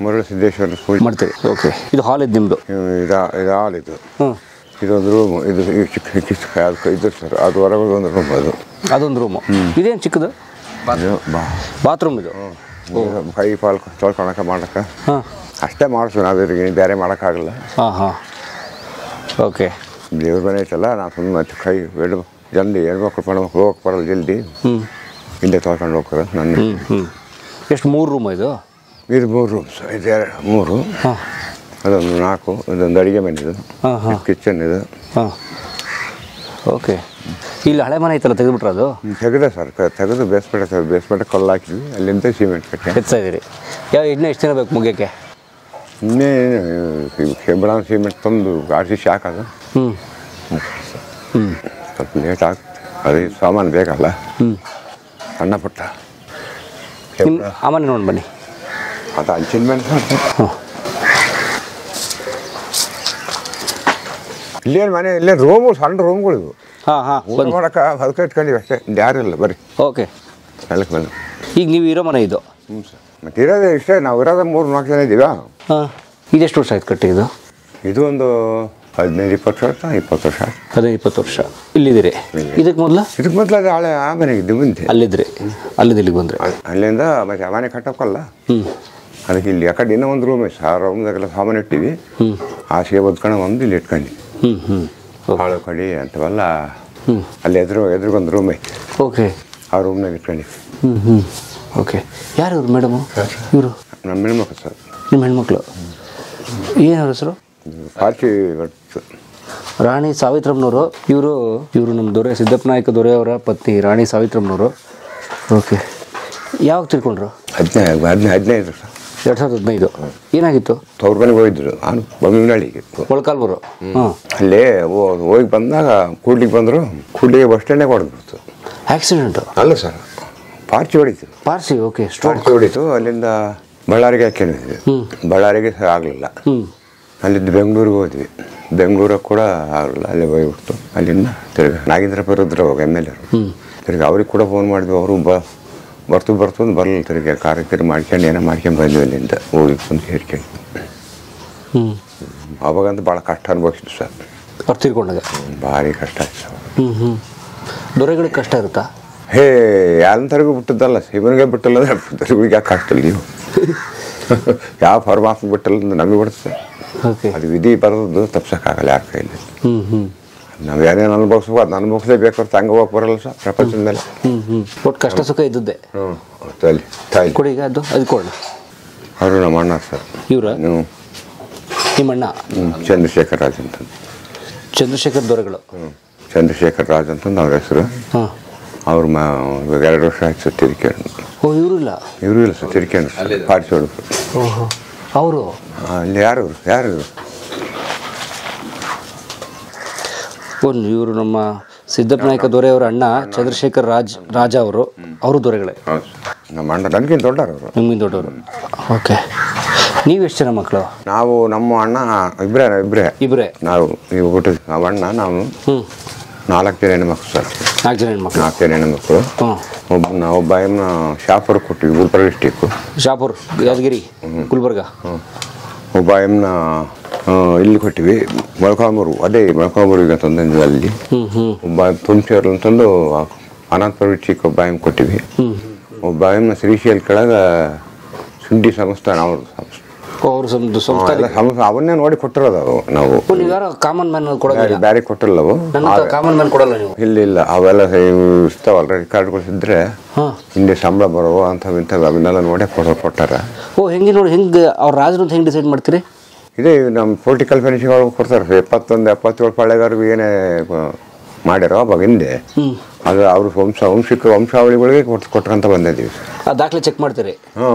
ಮಾಡ್ತೀರಿ? ಓಕೆ. ಇದು ಹಾಲ್ ಇದು ನಿಮ್ಮದು? ಇದು ಹಾಲ್. ಇದೊಂದು ರೂಮು. ಇದು ಇದು ಸರ್, ಅದು ಹೊರಗೆ ಒಂದು ರೂಮ್. ಅದೊಂದು ರೂಮು. ಇದೇನು ಚಿಕ್ಕದು? ಬಾತ್ರೂಮ್ ಇದು. ಕೈ ಪಾಲ್ ತೊಳ್ಕೊಳಕ್ಕೆ ಮಾಡಕ್ಕೆ ಅಷ್ಟೇ ಮಾಡಿಸ್ತೀವಿ ನಾವು. ಇದ್ರಿಗೆ ಬೇರೆ ಮಾಡೋಕ್ಕಾಗಲ್ಲ. ಓಕೆ. ದೇವ್ರ ಮನೆ ಐತಲ್ಲ, ನಾವು ಸುಮ್ಮನೆ ಮತ್ತೆ ಕೈ ಜಲ್ದಿ ಹೆಣ್ಮಕ್ಳು ಹೆಣ್ಮಕ್ಳು ಹೋಗಕ್ಕೆ ಬರಲ್ಲ ಜಲ್ದಿ. ಇಲ್ಲೇ ತೊಳ್ಕೊಂಡು ಹೋಗ್ತಾರೆ. ಎಷ್ಟು 3 ರೂಮ್ ಇದು? ಇದು 3 ರೂಮ್ಸ್. ಇದು 3. ಅದೊಂದು 4. ಇದೊಂದು ಅಡುಗೆ ಮನೆ, ಇದು ಕಿಚನ್ ಇದು. ಓಕೆ. ಇಲ್ಲಿ ಹಳೆ ಮನೆ ಐತಲ್ಲ, ತೆಗೆದುಬಿಟ್ರೆ ಅದು? ತೆಗೆದೆ ಸರ್, ತೆಗೆದು ಬೇಸ್ಮೆಂಟ್ ಕಲ್ಲು ಹಾಕಿದ್ವಿ. ಅಲ್ಲಿಂದ ಸಿಮೆಂಟ್ ಕಟ್ಟಿ ಹೆಚ್ಚಾ ಇದ್ದೀರಿ. ಇನ್ನೂ ಎಷ್ಟು ದಿನ ಬೇಕು ಮುಗಿಯೋಕ್ಕೆ? ಇನ್ನೇ ಕೆಂಬಳ ಸಿಮೆಂಟ್ ತಂದು ಆರ್ಸಿ ಹಾಕೋದು. ಸ್ವಲ್ಪ ಲೇಟ್ ಆಗ್ತದೆ, ಅದೇ ಸಾಮಾನು ಬೇಕಲ್ಲ. ಸಣ್ಣ ಪುಟ್ಟ ಆಮನೆ ನೋಡಿ ಬನ್ನಿ. ಅದು ಹಂಚಿನ ಮೇಲೆ ಇಲ್ಲೇನು ಮನೆ, ಇಲ್ಲೇ ರೂಮು, ಸಣ್ಣ ರೂಮ್ಗಳಿವು. ಮಾಡೋಕೆ ಅದಕ್ಕೆ ಇಟ್ಕೊಂಡಿವಿ ಅಷ್ಟೇ, ಯಾರಿಲ್ಲ ಬರೀ. ಓಕೆ. ನೆಲಕ್ಕೆ ಬಂದು ಈಗ ನೀವು ಇರೋ ಮನೆ ಇದು? ಮತ್ತೆ ಇರೋದೇ ಇಷ್ಟೇ, ನಾವು ಇರೋದೇ 3-4 ಜನ ಇದ್ದೀವ. ಇದೆಷ್ಟು ವರ್ಷ ಆಯ್ತು ಕಟ್ಟಿ ಇದು? ಇದು ಒಂದು 15-20 ವರ್ಷ, 20 ವರ್ಷ. 15-20 ವರ್ಷ ಇಲ್ಲಿದ್ದೀರಿ. ಇದಕ್ಕೆ ಮೊದಲು ಅದು ಹಳೆ ಆ ಮನೆಗೆ ಇದ್ದು ಮುಂದೆ ಅಲ್ಲಿದ್ರಿ. ಇಲ್ಲಿಗೆ ಬಂದರೆ ಅಲ್ಲಿಂದ ಮತ್ತೆ ಆ ಮನೆ ಕಟ್ಟೋಕ್ಕಲ್ಲ, ಅದಕ್ಕೆ ಇಲ್ಲಿ ಆ ಕಡೆ ಇನ್ನೂ ಒಂದು ರೂಮ್ ಐತೆ. ಆ ರೂಮ್ದಾಗೆಲ್ಲ ಸಾಮಾನು ಇಟ್ಟಿವಿ. ಹಾಸಿಗೆ ಬದ್ಕೊಂಡು ಒಂದು ಇಲ್ಲಿ ಇಟ್ಕೊಂಡು ಹಾಳು ಕಡಿ ಅಂತವಲ್ಲ. ಅಲ್ಲಿ ಎದುರಿಗೊಂದು ರೂಮ್ ಐತೆ. ಓಕೆ. ಆ ರೂಮ್ನಾಗ ಇಟ್ಕೊಂಡಿವಿ. ಓಕೆ. ಯಾರು ಇವರು ಮೇಡಮು? ಇವರು ನಮ್ಮ ಹೆಣ್ಮಕ್ಳು ಸರ್. ನಿಮ್ಮ ಹೆಣ್ಮಕ್ಳು ಏನು ಹೆಸರು? ಪಾರ್ಟಿ ರಾಣಿ ಸಾವಿತ್ರಮ್ಮನವರು. ಇವರು ನಮ್ಮ ದೊರೆ ಸಿದ್ದಪ್ಪ ನಾಯಕ ದೊರೆಯವರ ಪತ್ನಿ ರಾಣಿ ಸಾವಿತ್ರಮ್ಮನವರು. ಓಕೆ. ಯಾವಾಗ ತಿಳ್ಕೊಂಡ್ರು? 15 ಸರ್. 2015. ಏನಾಗಿತ್ತು? ಅವ್ರ ಮನೆಗೆ ಹೋಗಿದ್ರು. ನಾನು ಬೊಮ್ಮನಹಳ್ಳಿಗೆ ಮೊಳಕಾಲ್ಮೂರು. ಅಲ್ಲೇ ಹೋಗಿ ಬಂದಾಗ ಕೂಡ್ಲಿಗೆ ಬಂದರು. ಕೂಡ್ಲಿಗೆ ಬಸ್ ಸ್ಟ್ಯಾಂಡಾಗ ಹೊಡೆದ್ಬಿಡ್ತು. ಆಕ್ಸಿಡೆಂಟು? ಅಲ್ಲ ಸರ್, ಪಾರ್ಚಿ ಹೊಡಿತು. ಪಾರ್ಸಿ? ಓಕೆ. ಪಾರ್ಚಿ ಹೊಡಿತು. ಅಲ್ಲಿಂದ ಬಳ್ಳಾರಿಗೆ ಹಾಕೊಂಡಿದ್ವಿ. ಬಳ್ಳಾರಿಗೆ ಆಗಲಿಲ್ಲ. ಅಲ್ಲಿದ್ದು ಬೆಂಗಳೂರಿಗೆ ಹೋದ್ವಿ. ಬೆಂಗಳೂರಿಗೆ ಕೂಡ ಅಲ್ಲೇ ಹೋಗ್ಬಿಡ್ತು. ಅಲ್ಲಿಂದ ತಿರ್ಗಿ ನಾಗೇಂದ್ರಪ್ಪ ಇದ್ರು ಅವಾಗ MLA. ತಿರ್ಗಿ ಅವ್ರಿಗೆ ಕೂಡ ಫೋನ್ ಮಾಡಿದ್ವಿ. ಅವರು ಬರ್ತು ಬರಲಿಲ್ಲ. ತಿರ್ಗಿ ಕಾರ್ಯಕ್ರಮ ಮಾಡ್ಕೊಂಡು ಏನೋ ಮಾಡ್ಕೊಂಡು ಬಂದ್ವಿ ಅಲ್ಲಿಂದ ಊರಿಗೆ ಬಂದು ಸೇರ್ಕೊಂಡು. ಅವಾಗಂತೂ ಭಾಳ ಕಷ್ಟ ಅನುಭವಿಸಿದ್ದು ಸರ್. ಅವ್ರು ತೀರ್ಕೊಂಡಾಗ ಭಾರಿ ಕಷ್ಟ ಆಯ್ತು ಸರ್. ದೊರೆಗಳಿಗೆ ಕಷ್ಟ ಇರುತ್ತಾ? ಹೇ ಯಾರಂತರಿಗೂ ಬಿಟ್ಟದ್ದಲ್ಲ, ಶಿವನಿಗೆ ಬಿಟ್ಟಲ್ಲ ಅಂದ್ರೆ ದೊರೆಗಳಿಗೆ ಯಾಕೆ ಆಗ್ತಿಲ್ಲ ನೀವು? ಯಾವ ಪರಮಾತ್ಮ ಬಿಟ್ಟಲ್ಲ ಅಂದ್ರೆ ನಮಗೆ ಬಿಡುತ್ತೆ. ಅದು ವಿಧಿ ಬರೋದು ತಪ್ಸೋಕ್ಕಾಗಲ್ಲ ಯಾರ ಕೈಲಿ. ನಾವು ಏನೇನು ಅನುಭವಿಸ್ಬೇಕು ಅದನ್ನ ಅನುಭವಿಸಲೇಬೇಕು ಹೊರತು ಹಂಗೆ ಹೋಗಕ್ಕೆ ಬರಲ್ಲ ಸರ್ ಪ್ರಪಂಚದ ಮೇಲೆ. ಒಟ್ಟು ಕಷ್ಟ ಸುಖ ಇದ್ದದ್ದೇ. ಅಲ್ಲಿ ತಾಯಿ ಕೊಡಿ ಈಗ ಅದು ಕೊಡೋಣ. ಅವರು ನಮ್ಮ ಅಣ್ಣ ಸರ್. ಇವರ ನಿಮ್ಮ ಅಣ್ಣ ಚಂದ್ರಶೇಖರ್ ರಾಜ್ ಅಂತ. ಚಂದ್ರಶೇಖರ್ ದೊರೆಗಳು. ಚಂದ್ರಶೇಖರ್ ರಾಜ್ ಅಂತಂದು ಅವ್ರ ಹೆಸರು. ಅವ್ರ ಇವಾಗ 2 ವರ್ಷ ಆಯ್ತು ಸರ್ ತಿರ್ಕೊಂಡು. ಇವರು ಇಲ್ಲ ಸರ್ ತಿರ್ಕೊಂಡು ಪಾರ್ಟಿ ಹೊಡೆದ್ರು. ಅವರು ಅಲ್ಲಿ ಯಾರು ಇವರು ನಮ್ಮ ಸಿದ್ದಪ್ಪ ನಾಯಕ ದೊರೆ ಅವರ ಅಣ್ಣ ಚಂದ್ರಶೇಖರ್ ರಾಜ ಅವರು ದೊರೆಗಳೇ. ನಮ್ಮ ಅಣ್ಣ ನನಗಿಂತ ದೊಡ್ಡವರು. ನಿಮ್ಗಿಂತ ದೊಡ್ಡವರು. ಓಕೆ. ನೀವು ಎಷ್ಟು ಜನ ಮಕ್ಕಳು? ನಾವು ನಮ್ಮ ಅಣ್ಣ ಇಬ್ಬರೇ ನಾವು. ನೀವು ಹುಟ್ಟಿದ್ವಿ ನಾವು ಅಣ್ಣ ನಾವು 4 ಜನ ಹೆಣ್ಮಕ್ಳು ಸರ್. 4 ಜನ ಹೆಣ್ಮಕ್ಳು. 4 ಜನ ಹೆಣ್ಮಕ್ಳು. ಒಬ್ಬ ಎಮ್ಮನ ಶಾಪುರ್ ಕೊಟ್ಟಿವಿ, ಗುಲ್ಬರ್ಗ ಡಿಸ್ಟಿಕ್ಕು. ಶಾಪುರ್, ಯಾದಗಿರಿ, ಗುಲ್ಬರ್ಗ. ಒಬ್ಬ ಎಮ್ಮನ ಇಲ್ಲಿ ಕೊಟ್ಟಿವಿ ಮೊಳಕಾಮೂರು. ಅದೇ ಮೊಳಕಾಮೂರಿಗೆ ತಂದು ಅಲ್ಲಿ. ಒಬ್ಬ ತುಮಚೂರು ಅಂತಂದು ಅನಂತಪುರ ಡಿಸ್ಟಿಕ್ ಒಬ್ಬ ಎಮ್ ಕೊಟ್ಟಿವಿ. ಒಬ್ಬ ಎಮ್ಮನ ಶ್ರೀಶೈಲ್ ಕೆಳಗೆ ಸುಂಡಿ ಸಂಸ್ಥಾನ ಅವರು ಅವನ್ನೇ ನೋಡಿ ಕೊಟ್ಟಿರೋದು ನಾವು. ಕಾಮನ್ ಮ್ಯಾನ್ ಕೊಡೋದು ಬ್ಯಾರೆ ಕೊಟ್ಟಿಲ್ಲ ಅವು. ಕಾಮನ್ ಮ್ಯಾನ್ ಕೊಡಲ್ಲ ನೀವು? ಇಲ್ಲ ಅವೆಲ್ಲ ಇರ್ತಾವಲ್ಲ ರಿಕಾರ್ಡ್ಗಳು ಇದ್ರೆ ಹಿಂದೆ ಸಂಬಳ ಬರೋವು ಇಂಥವು ಅವನ್ನೆಲ್ಲ ನೋಡೇ ಕೊಟ್ಟಾರ. ಹೆಂಗೆ ನೋಡಿ ಹೆಂಗೆ ಅವ್ರ ರಾಜರು ಅಂತ ಹೆಂಗೆ ಡಿಸೈಡ್ ಮಾಡ್ತೀರಿ? ಇದೇ ನಮ್ಮ ಪೊಲಿಟಿಕಲ್ ಫಿನಿಶಿಂಗ್ ಒಳಗೆ ಕೊಡ್ತಾರೆ. 71 ಪಾಳೆಗಾರರು ಏನೇ ಮಾಡ್ಯಾರೋ ಅವಾಗ ಹಿಂದೆ ಅದು ಅವ್ರ ವಂಶಾವಳಿಗಳಿಗೆ ಕೊಟ್ಕೊಂತ ಬಂದಿದ್ದೀವಿ. ದಾಖಲೆ ಚೆಕ್ ಮಾಡ್ತೀರಿ?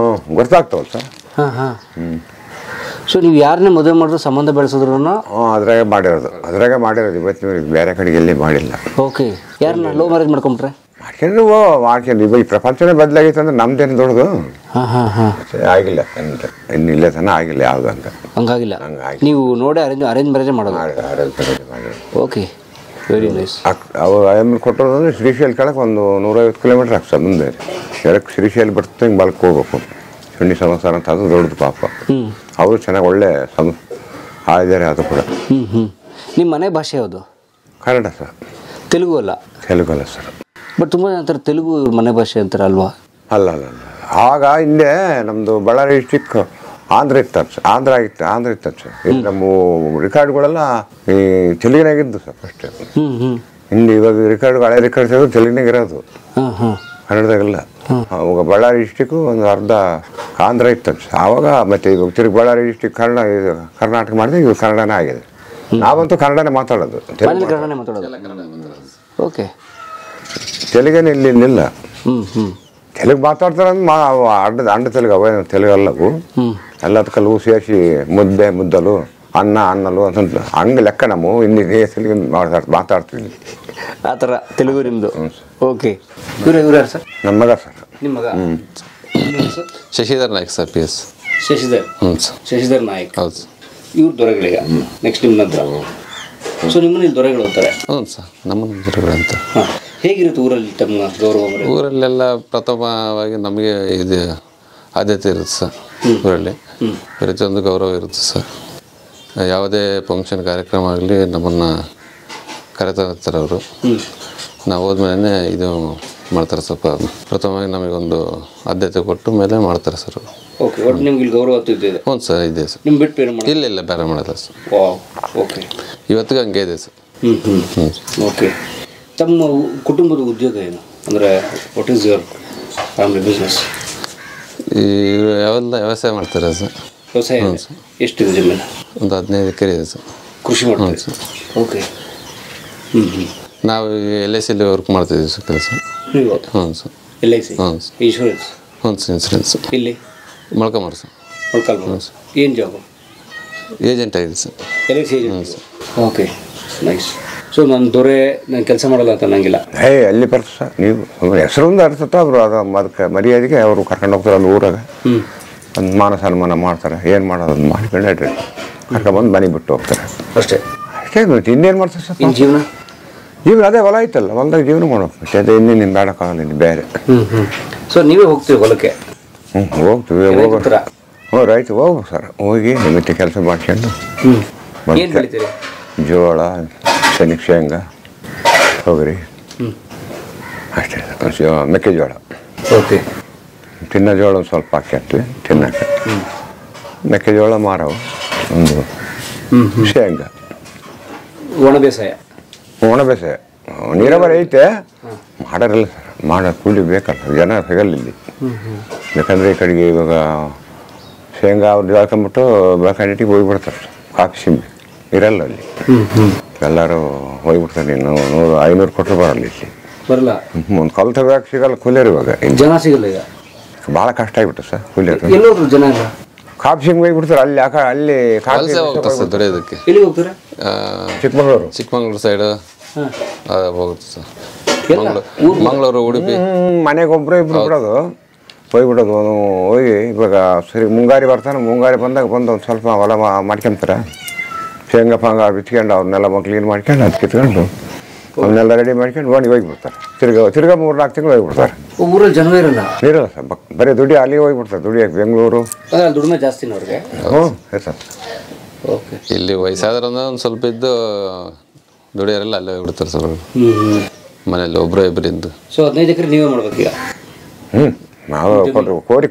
ಗೊತ್ತಾಗ್ತಾವಲ್ಲ ಸರ್. ಸೊ ನೀವು ಯಾರನ್ನೇ ಮದುವೆ ಮಾಡಿದ್ರು ಸಂಬಂಧ ಬೆಳೆಸಿದ್ರು? ಅದ್ರಾಗೆ ಮಾಡಿರೋದು ಇವತ್ತು ಬೇರೆ ಕಡೆಗೆ ಎಲ್ಲಿ ಮಾಡಿಲ್ಲ. ಓಕೆ. ಯಾರನ್ನ ಲವ್ ಮ್ಯಾರೇಜ್ ಮಾಡ್ಕೊಂಡ್ರೆ? ಮಾಡ್ಕೊಂಡು ಈ ಪ್ರಪಂಚನೇ ಬದಲಾಗೈತೆ ಅಂದ್ರೆ ನಮ್ದೇನು ದೊಡ್ಡದು ಆಗಿಲ್ಲ. ಇನ್ನಿಲ್ಲ ತನ ಆಗಿಲ್ಲ ಯಾವ್ದು ಹಂಗಾಗಿಲ್ಲ. ನೀವು ನೋಡಿ ಅರೇಂಜ್ ಮ್ಯಾರೇಜ್ ಮಾಡೋದು? Okay, very nice. ಅವ್ರು ಕೊಟ್ಟರು ಅಂದರೆ ಶ್ರೀಶೈಲ್ ಕೆಳಗೆ ಒಂದು 150 ಕಿಲೋಮೀಟರ್ ಆಗ್ತದೆ ಮುಂದೆ. ಎಡಕ್ಕೆ ಶ್ರೀಶೈಲ್ ಬರ್ತದೆ, ಹಿಂಗೆ ಬಲ್ಕ್ ಹೋಗ್ಬೇಕು. ಶುಂಡಿ ಸಂವತ್ಸರ ಅಂತ ಅದು ದೊಡ್ಡದು ಪಾಪ. ಅವರು ಚೆನ್ನಾಗಿ ಒಳ್ಳೆ ಇದ್ದಾರೆ. ಅದು ಕೂಡ. ನಿಮ್ಮ ಮನೆ ಭಾಷೆ ಯಾವುದು? ಕನ್ನಡ ಸರ್. ತೆಲುಗು ಅಲ್ಲ? ತೆಲುಗು ಅಲ್ಲ ಸರ್. ಬಟ್ ತುಂಬ ಜನ ಅಂತಾರೆ ತೆಲುಗು ಮನೆ ಭಾಷೆ ಅಂತಾರೆ ಅಲ್ವಾ? ಅಲ್ಲ ಆಗ ಹಿಂದೆ ನಮ್ಮದು ಬಳ್ಳಾರಿ ಡಿಸ್ಟಿಕ್ ಆಂಧ್ರ ಇತ್ತು ಸರ್. ಇಲ್ಲಿ ನಮ್ಮ ರೆಕಾರ್ಡ್ಗಳೆಲ್ಲ ಈ ತೆಲುಗಿನಾಗಿದ್ದು ಸರ್ ಫಸ್ಟ್. ಹಿಂದೆ ಇವಾಗ ಹಳೆ ರೆಕಾರ್ಡ್ಸ್ ತೆಲುಗಿನಾಗ ಇರೋದು, ಕನ್ನಡದಾಗೆಲ್ಲ. ಅವಾಗ ಬಳ್ಳಾರಿ ಡಿಸ್ಟಿಕ್ಕು ಒಂದು ಅರ್ಧ ಆಂಧ್ರ ಇತ್ತು ಆವಾಗ. ಮತ್ತೆ ಇವಾಗ ತಿರುಗಿ ಬಳ್ಳಾರಿ ಡಿಸ್ಟಿಕ್ ಕರ್ನಾಟಕ ಮಾಡಿದ್ರೆ ಇವಾಗ ಕನ್ನಡನೇ ಆಗಿದೆ. ನಾವಂತೂ ಕನ್ನಡನೇ ಮಾತಾಡೋದು. ಓಕೆ. ತೆಲುಗೇನು ಇಲ್ಲ. ತೆಲುಗು ಮಾತಾಡ್ತಾರೆ ಅಂಡ ತೆಲುಗು ಅವೇನು ತೆಲುಗು ಅಲ್ಲವು. ಎಲ್ಲದಕ್ಕಲ್ಲೂ ಸೇರಿಸಿ ಮುದ್ದಲು ಅನ್ನಲು ಅಂತ ಹಂಗೆ ಲೆಕ್ಕ. ನಾವು ಇಲ್ಲಿ ತೆಲುಗು ಮಾತಾಡ್ತೀವಿ ಆ ಥರ. ತೆಲುಗು ನಿಮ್ಮದು? ಓಕೆ. ಇವ್ರು ಸರ್? ನಮ್ಮ ಮಗ ಸರ್. ನಿಮ್ಮ ಮಗ? Shashidhar Naik sir, PS. ಶಶಿಧರ್ ನಾಯ್ಕ್. ಹೌದು. ಇವ್ರು ದೊರೆಗಳಿಗೆ ನೆಕ್ಸ್ಟ್ ನಿಮ್ಮ ನಂತರ. ಸೊ ನಿಮ್ಮನ್ನ ಇಲ್ಲಿ ದೊರೆಗಳು ಅಂತಾರೆ? ಹ್ಞೂ ಸರ್, ನಮ್ಮನ್ನು ದೊರೆಗಳು ಅಂತ. ಹೇಗಿರುತ್ತೆ ಊರಲ್ಲಿ ತಮ್ಮ ಗೌರವ? ಊರಲ್ಲೆಲ್ಲ ಪ್ರಥಮವಾಗಿ ನಮಗೆ ಇದು ಆದ್ಯತೆ ಇರುತ್ತೆ ಸರ್. ಊರಲ್ಲಿ ಪ್ರತಿಯೊಂದು ಗೌರವ ಇರುತ್ತೆ ಸರ್. ಯಾವುದೇ ಫಂಕ್ಷನ್ ಕಾರ್ಯಕ್ರಮ ಆಗಲಿ ನಮ್ಮನ್ನು ಕರೆತಾರೆ ಅವರು. ನಾವು ಹೋದ್ಮೇಲೆ ಇದು ಮಾಡ್ತಾರೆ. ಸ್ವಲ್ಪ ಪ್ರಥಮವಾಗಿ ನಮಗೊಂದು ಆದ್ಯತೆ ಕೊಟ್ಟು ಮೇಲೆ ಮಾಡ್ತಾರೆ ಸರ್. ಓಕೆ. ಒಟ್ಟು ನಿಮ್ಗೆ ಇಲ್ಲಿ ಗೌರವ ಇದೆ? ಹ್ಞೂ ಸರ್, ಇದೆ ಸರ್. ನಿಮ್ಮ ಬಿಟ್ಟು ಬೇರೆ ಮಾಡಿ? ಇಲ್ಲ ಬೇರೆ ಮಾಡೋಲ್ಲ ಸರ್. ಓಕೆ. ಇವತ್ತಿಗೆ ಹಂಗೆ ಇದೆ ಸರ್. ಓಕೆ. ತಮ್ಮ ಕುಟುಂಬದ ಉದ್ಯೋಗ ಏನು ಅಂದರೆ what is your family business? ಯಾವೆಲ್ಲ ವ್ಯವಸಾಯ ಮಾಡ್ತಾರೆ ಸರ್. ವ್ಯವಸಾಯ? ಎಷ್ಟಿದೆ ಜಮೀನು? ಒಂದು 15 ಎಕರೆ ಇದೆ ಸರ್. ಕೃಷಿ ಮಾಡ್ತಾರೆ ಸರ್. ಓಕೆ. ನಾವು LIC ವರ್ಕ್ ಮಾಡ್ತಿದ್ದೀವಿ ಸರ್ ಕೆಲಸ. ಹ್ಞೂ ಸರ್. LIC? ಇನ್ಶೂರೆನ್ಸ್? ಹ್ಞೂ ಸರ್, ಇನ್ಸೂರೆನ್ಸ್. ಇಲ್ಲಿ ಮೊಳಕಾಮೂರು ಸರ್. ಮೊಳಕಾಲ್ಮೂರು. ಏನು ಜಾಬು? ಏಜೆಂಟ್ ಆಗಿದೆ sir. LIC agent. Okay, nice. So ನಾನು ದೊರೆ ನಾನು ಕೆಲಸ ಮಾಡಲ್ಲ ಅಂತ ಅನ್ನಂಗಿಲ್ಲ. ಅಲ್ಲಿ ಬರ್ತದೆ ಸರ್. ನೀವು ಹೆಸರೊಂದು ಅರ್ಸುತ್ತೆ ಅವರು ಅದಕ್ಕೆ ಮರ್ಯಾದೆಗೆ ಅವರು ಕರ್ಕೊಂಡು ಹೋಗ್ತಾರೆ ಅಲ್ಲಿ ಊರಾಗ. ಒಂದು ಮಾನ ಸನ್ಮಾನ ಮಾಡ್ತಾರೆ. ಏನು ಮಾಡೋದು ಮಾಡ್ಕೊಂಡು ಕರ್ಕೊಂಡ್ಬಂದು ಮನೆ ಬಿಟ್ಟು ಹೋಗ್ತಾರೆ ಅಷ್ಟೇ. ಅಷ್ಟೇ ಮತ್ತೆ ಇನ್ನೇನು ಮಾಡ್ತಾರೆ ಸರ್ ಇನ್ನು ಜೀವನ ಜೀವನ ಅದೇ ಹೊಲ ಐತಲ್ಲ ಹೊಲದಾಗ ಜೀವನ ಮಾಡೋದು ಮತ್ತೆ ಅದೇ ಇನ್ನೇನು ಬೇಡಕ್ಕಾಗಲ್ಲ ಇನ್ನು ಬೇರೆ. ಸೊ ನೀವೇ ಹೋಗ್ತೀವಿ ಹೊಲಕ್ಕೆ? ಹೋಗ್ತೀವಿ ಹೋಗ್ತೀರಾ? ರೈತ ಹೋಗ್ಬೇಕು ಸರ್, ಹೋಗಿ ಮತ್ತೆ ಕೆಲಸ ಮಾಡ್ಕೊಂಡು ಏನು ಬೆಳಿತೀರಿ? ಜೋಳ, ಶೇಂಗಾ, ತೊಗರಿ ಅಷ್ಟೇ, ಮೆಕ್ಕೆಜೋಳ. ಓಕೆ. ತಿನ್ನೋ ಜೋಳ ಒಂದು ಸ್ವಲ್ಪ ಹಾಕ್ಯಾತ್ವಿ ತಿನ್ನಕ್ಕೆ. ಮೆಕ್ಕೆಜೋಳ ಮಾರವು ಒಂದು, ಶೇಂಗಾ. ಒಣ ಬೇಸಾಯ? ಒಣ ಬೇಸಾಯ ನೀರಾವರಿ ಐತೆ, ಮಾಡೋರಿಲ್ಲ ಸರ್, ಮಾಡೋ ಕೂಲಿ ಬೇಕಲ್ಲ, ಜನ ಸಿಗಲ್ಲ ಇಲ್ಲಿ. ಯಾಕಂದರೆ ಈ ಕಡೆಗೆ ಇವಾಗ ಶೇಂಗಾ ಅವ್ರದ್ದು ಹಾಕೊಂಬಿಟ್ಟು ಬೆಳ್ಕೊಂಡಿಟ್ಟಿಗೆ ಹೋಗ್ಬಿಡ್ತಾರೆ, ಕಾಫಿ ಸಿಂಬಿ ಇರಲ್ಲ ಅಲ್ಲಿ. ಎಲ್ಲರೂ ಹೋಗ್ಬಿಡ್ತಾರೆ, ಇನ್ನು 100-500 ಕೊಟ್ಟರು ಬರಲ್ಲ ಇಲ್ಲಿ, ಬರಲ್ಲ. ಒಂದು ಕಲ್ ತೆಗಿಯೋಕೆ ಸಿಗಲ್ಲ ಕೂಲಿಯರು ಇವಾಗ, ಜನ ಸಿಗಲ್ಲ ಈಗ, ಭಾಳ ಕಷ್ಟ ಆಗಿಬಿಟ್ಟು ಸರ್ ಕೂಲಿಯರು. ಎಲ್ಲೋದ್ರು ಜನ ಇಲ್ಲ, ಕಾಫಿ ಸಿಂಬಿ ಹೋಗ್ಬಿಡ್ತಾರೆ ಅಲ್ಲಿ. ಅಲ್ಲಿ ವಲಸೆ ಹೋಗ್ತಾರೆ ಸರ್ ದುಡಿಯೋದಕ್ಕೆ. ಎಲ್ಲಿ ಹೋಗ್ತಾರೆ? ಚಿಕ್ಕಮಂಗ್ಳೂರು ಸೈಡ್ ಹೋಗುತ್ತೆ ಸರ್, ಮಂಗಳೂರು, ಉಡುಪಿ. ಮನೆಗೆ ಒಬ್ಬರು ಇಬ್ಬರು ಬಿಡೋದು, ಹೋಗ್ಬಿಡೋದು. ಹೋಗಿ ಇವಾಗ ಸರಿ ಮುಂಗಾರಿ ಬರ್ತಾನೆ, ಮುಂಗಾರಿ ಬಂದಾಗ ಬಂದು ಒಂದು ಸ್ವಲ್ಪ ಹೊಲ ಮಾಡ್ಕೊಂತಾರೆ, ಶೇಂಗಾ ಬಿಚ್ಕೊಂಡು ಅವ್ರನ್ನೆಲ್ಲ ಕ್ಲೀನ್ ಮಾಡ್ಕೊಂಡು ಅದು ಕಿತ್ಕೊಂಡು ಅವನ್ನೆಲ್ಲ ರೆಡಿ ಮಾಡ್ಕೊಂಡು ಹೋಗಿಬಿಡ್ತಾರೆ. ತಿರ್ಗಾ 3-4 ತಿಂಗಳು ಹೋಗ್ಬಿಡ್ತಾರೆ. ಊರಲ್ಲಿ ಜನ ಇರಲ್ಲ? ಇರಲ್ಲ ಸರ್, ಬರೀ ದುಡಿ ಅಲ್ಲಿ ಹೋಗ್ಬಿಡ್ತಾರೆ ದುಡಿಯೋಕೆ, ಬೆಂಗಳೂರು. ದುಡಿಮೆ ಜಾಸ್ತಿನ ಅವ್ರಿಗೆ? ಸರ್. ಓಕೆ. ಇಲ್ಲಿ ವಯಸ್ಸಾದ್ರೆ ಒಂದು ಸ್ವಲ್ಪ ಇದ್ದು ದುಡಿಯೋರೆಲ್ಲ ಅಲ್ಲೇ ಹೋಗ್ಬಿಡ್ತಾರೆ ಸರ್, ಮನೇಲಿ ಒಬ್ಬರು ಇಬ್ಬರು ಇದ್ದು. ಸೊ 15 ಎಕರೆ ನೀವೇ ಮಾಡ್ಬೇಕೀಗ? ನಾವು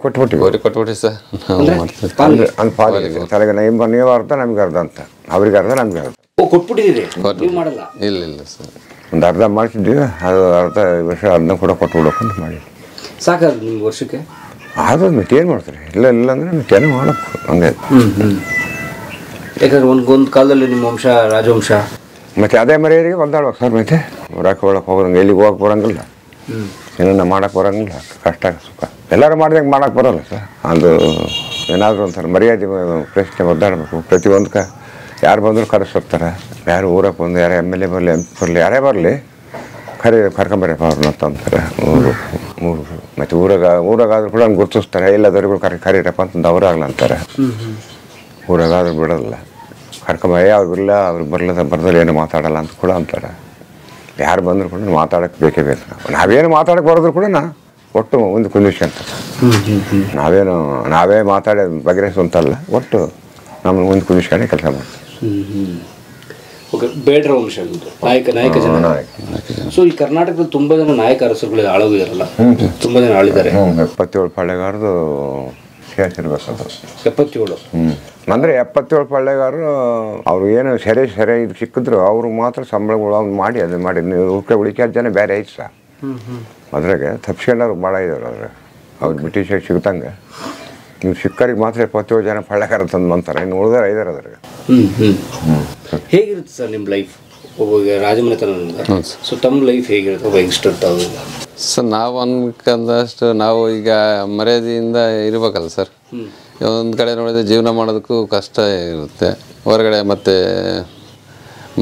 ಕೊಟ್ಬಿಟ್ಟು ಸರ್ ನಾವು ಮಾಡ್ತೀವಿ. ಅಂದ್ ಪಾಲಿಗೆ ತಲೆಗೆ ನೀವು ಅರ್ಧ ನಮ್ಗೆ ಅರ್ಧ ಅಂತ, ಅವ್ರಿಗೆ ಅರ್ಧ ನಮ್ಗೆ ಅರ್ಧ ಕೊಟ್ಬಿಟ್ಟಿದ್ದೀರಿ, ಮಾಡಲ್ಲ? ಇಲ್ಲ ಸರ್, ಒಂದು ಅರ್ಧ ಮಾಡ್ತಿದ್ವಿ, ಅದು ಅರ್ಧ ವರ್ಷ ಅದನ್ನ ಕೂಡ ಕೊಟ್ಬಿಡ್ಬೇಕು ಅಂತ ಮಾಡಿ. ಸಾಕಾಗ ನಿಮ್ಗೆ ವರ್ಷಕ್ಕೆ? ಅದು ಮತ್ತೆ ಏನು ಮಾಡ್ತಾರೆ, ಇಲ್ಲ ಅಂದರೆ ಮತ್ತೆ ಏನೋ ಮಾಡಬೇಕು ಹಂಗೆ. ಯಾಕಂದ್ರೆ ಒಂದು ಕಾಲದಲ್ಲಿ ನಿಮ್ಮ ವಂಶ ರಾಜವಂಶ ಮತ್ತೆ ಅದೇ ಮರ್ಯಾದೆಗೆ ಒಂದಾಡ್ಬೇಕು ಸರ್, ಮತ್ತೆ ಹೊರಕ್ಕೆ ಹೋಗೋದಂಗೆ ಎಲ್ಲಿಗೆ ಹೋಗಕ್ಕೆ ಬರೋಂಗಿಲ್ಲ, ಏನನ್ನ ಮಾಡೋಕ್ಕೆ ಬರೋಂಗಿಲ್ಲ, ಕಷ್ಟ ಸುಖ ಎಲ್ಲರೂ ಮಾಡಿದಂಗೆ ಮಾಡೋಕ್ಕೆ ಬರೋಲ್ಲ ಸರ್. ಅದು ಏನಾದರೂ ಒಂಥರ ಮರ್ಯಾದೆ ಪ್ರಶ್ನೆ ಒದ್ದಾಡಬೇಕು. ಪ್ರತಿಯೊಂದಕ್ಕೆ ಯಾರು ಬಂದರೂ ಕರೆಸ್ತಾರೆ, ಯಾರು ಊರಕ್ಕೆ ಬಂದು ಯಾರೇ MLA ಬರಲಿ MP ಬರಲಿ ಯಾರೇ ಬರಲಿ ಕರ್ಕೊಂಬರಪ್ಪ ಅವ್ರನ್ನ ಅಂತಾರೆ. ಮತ್ತು ಊರಾಗಾದ್ರೂ ಕೂಡ ಹಂಗೆ ಗುರ್ತಿಸ್ತಾರೆ, ಎಲ್ಲದವ್ರಿಗೂ ಕರೀರಪ್ಪ ಅಂತಂದು ಅವರಾಗಲ್ಲ ಅಂತಾರೆ. ಊರಾಗಾದ್ರೂ ಬಿಡೋಲ್ಲ, ಅವ್ರು ಬರ್ದಲ್ಲಿ ಏನು ಮಾತಾಡಲ್ಲ ಅಂತ ಕೂಡ ಅಂತಾರೆ. ಯಾರು ಬಂದರೂ ಕೂಡ ಮಾತಾಡೋಕ್ಕೆ ಬೇಕೇ ಬೇಕು. ನಾವೇನು ಮಾತಾಡೋಕ್ಕೆ ಬರೋದ್ರು ಕೂಡ ಒಟ್ಟು ಒಂದು ಕುಂದಿಸ್ಕೊಂತ ನಾವೇ ಮಾತಾಡಿ ಬಗೆಹರಿಸುವಂತಲ್ಲ, ಒಟ್ಟು ನಮ್ಮನ್ನು ಒಂದು ಕುಂದಿಸ್ಕೊಂಡೆ ಕೆಲಸ ಮಾಡ್ತೀವಿ. ಓಕೆ. ಬೇಡರ ವಂಶ ನಾಯಕ ಜನ. ಸೊ ಈ ಕರ್ನಾಟಕದಲ್ಲಿ ತುಂಬ ಜನ ನಾಯಕ ಅರಸರುಗಳು ಆಳೋಗಿದಾರಲ್ಲ, ತುಂಬ ಜನ ಆಳಿದ್ದಾರೆ. 77 ಪಾಳೆಗಾರದು ಸೇರಿಸಿರ್ಬೇಕು ಅದು. 77? ಅಂದರೆ 77 ಪಾಳೆಗಾರರು ಅವರು ಏನು ಸೆರೆ ಇದು ಸಿಕ್ಕಿದ್ರು ಅವ್ರು ಮಾತ್ರ ಸಂಬಳಗಳು ಅವ್ನು ಮಾಡಿ ಅದು ಮಾಡಿ ಉಳಿಕೆ ಜನ ಬೇರೆ ಐತೆ ಸರ್. ಅದ್ರಾಗೆ ತಪ್ಸ್ಕೊಂಡವ್ರು ಭಾಳ ಇದ್ದಾರೆ. ಅವ್ರು ಬ್ರಿಟಿಷರಿಗೆ ಸಿಗ್ತಂಗೆ ನೀವು ಸಿಕ್ಕರಿಗೆ ಮಾತ್ರ 77 ಜನ ಪಾಳೆಗಾರ ತಂದು ಬಂತಾರೆ, ಇನ್ನು ಉಳಿದಾರೆ ಇದ್ದಾರೆ ಅದ್ರಾಗೆ. ಹೇಗಿರುತ್ತೆ ಸರ್ ನಿಮ್ಮ ಲೈಫ್ ಒಬ್ಬ ರಾಜಮನೆತನ? ಸೊ ತಮ್ಮ ಲೈಫ್ ಹೇಗಿರುತ್ತೆ ಒಬ್ಬ ಯಂಗ್ಸ್ಟರ್ ತಾವು? ಸರ್ ನಾವು ಅನ್ಕೊಂಡಷ್ಟು ನಾವು ಈಗ ಮರ್ಯಾದೆಯಿಂದ ಇರ್ಬೇಕಲ್ಲ ಸರ್. ಒಂದು ಕಡೆ ನೋಡಿದ್ರೆ ಜೀವನ ಮಾಡೋದಕ್ಕೂ ಕಷ್ಟ ಇರುತ್ತೆ, ಹೊರಗಡೆ ಮತ್ತೆ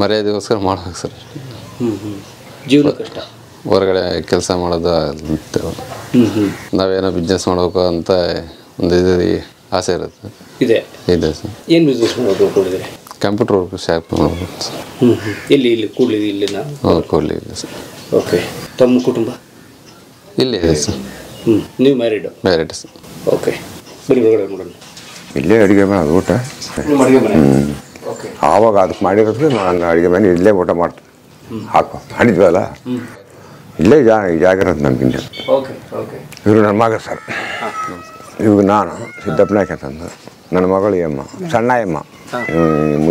ಮರ್ಯಾದೆಗೋಸ್ಕರ ಮಾಡ್ಬೇಕು ಸರ್. ಜೀವನ ಕಷ್ಟ, ಹೊರಗಡೆ ಕೆಲಸ ಮಾಡೋದು. ನಾವೇನೋ ಬಿಸ್ನೆಸ್ ಮಾಡಬೇಕು ಅಂತ ಒಂದು ಆಸೆ ಇರುತ್ತೆ. ಇದೆ ಸರ್. ಏನು ಬಿಸ್ನೆಸ್ ಮಾಡೋದು? ಕಂಪ್ಯೂಟರ್ ವರ್ಕ್ ಶಾಪ್ ಮಾಡ್ಬೇಕು ಸರ್. ಇಲ್ಲಿ ಕೂಡ್ಲಿ ಇಲ್ಲಿನ? ಕೂಡ್ಲಿ ಇಲ್ಲ ಸರ್. ಓಕೆ. ತಮ್ಮ ಕುಟುಂಬ ಇಲ್ಲೇ ಇದೆ ಸರ್. ನೀವು ಮ್ಯಾರಿಡ್? Married sir. ಓಕೆ. ಬರೀ ಹೊರಗಡೆ ನೋಡೋಣ. ಇಲ್ಲೇ ಅಡುಗೆ ಮನೆ ಅದು ಊಟ. ಆವಾಗ ಅದಕ್ಕೆ ಮಾಡಿರೋದು ನಾನು ಅಡುಗೆ ಮನೆ ಇಲ್ಲೇ ಊಟ ಮಾಡ್ತೀನಿ. ಮಾಡಿದ್ವಲ್ಲ ಇಲ್ಲೇ ಜಾಗ ಇರೋದು ನಮ್ಗಿಂತ. ಇವರು ನನ್ನ ಮಗ ಸರ್. ಇವಾಗ ನಾನು ಸಿದ್ದಪ್ಪನಾಯ್ಕ ಅಂತಂದು, ನನ್ನ ಮಗಳು ಎಮ್ಮ, ಸಣ್ಣ ಎಮ್ಮ.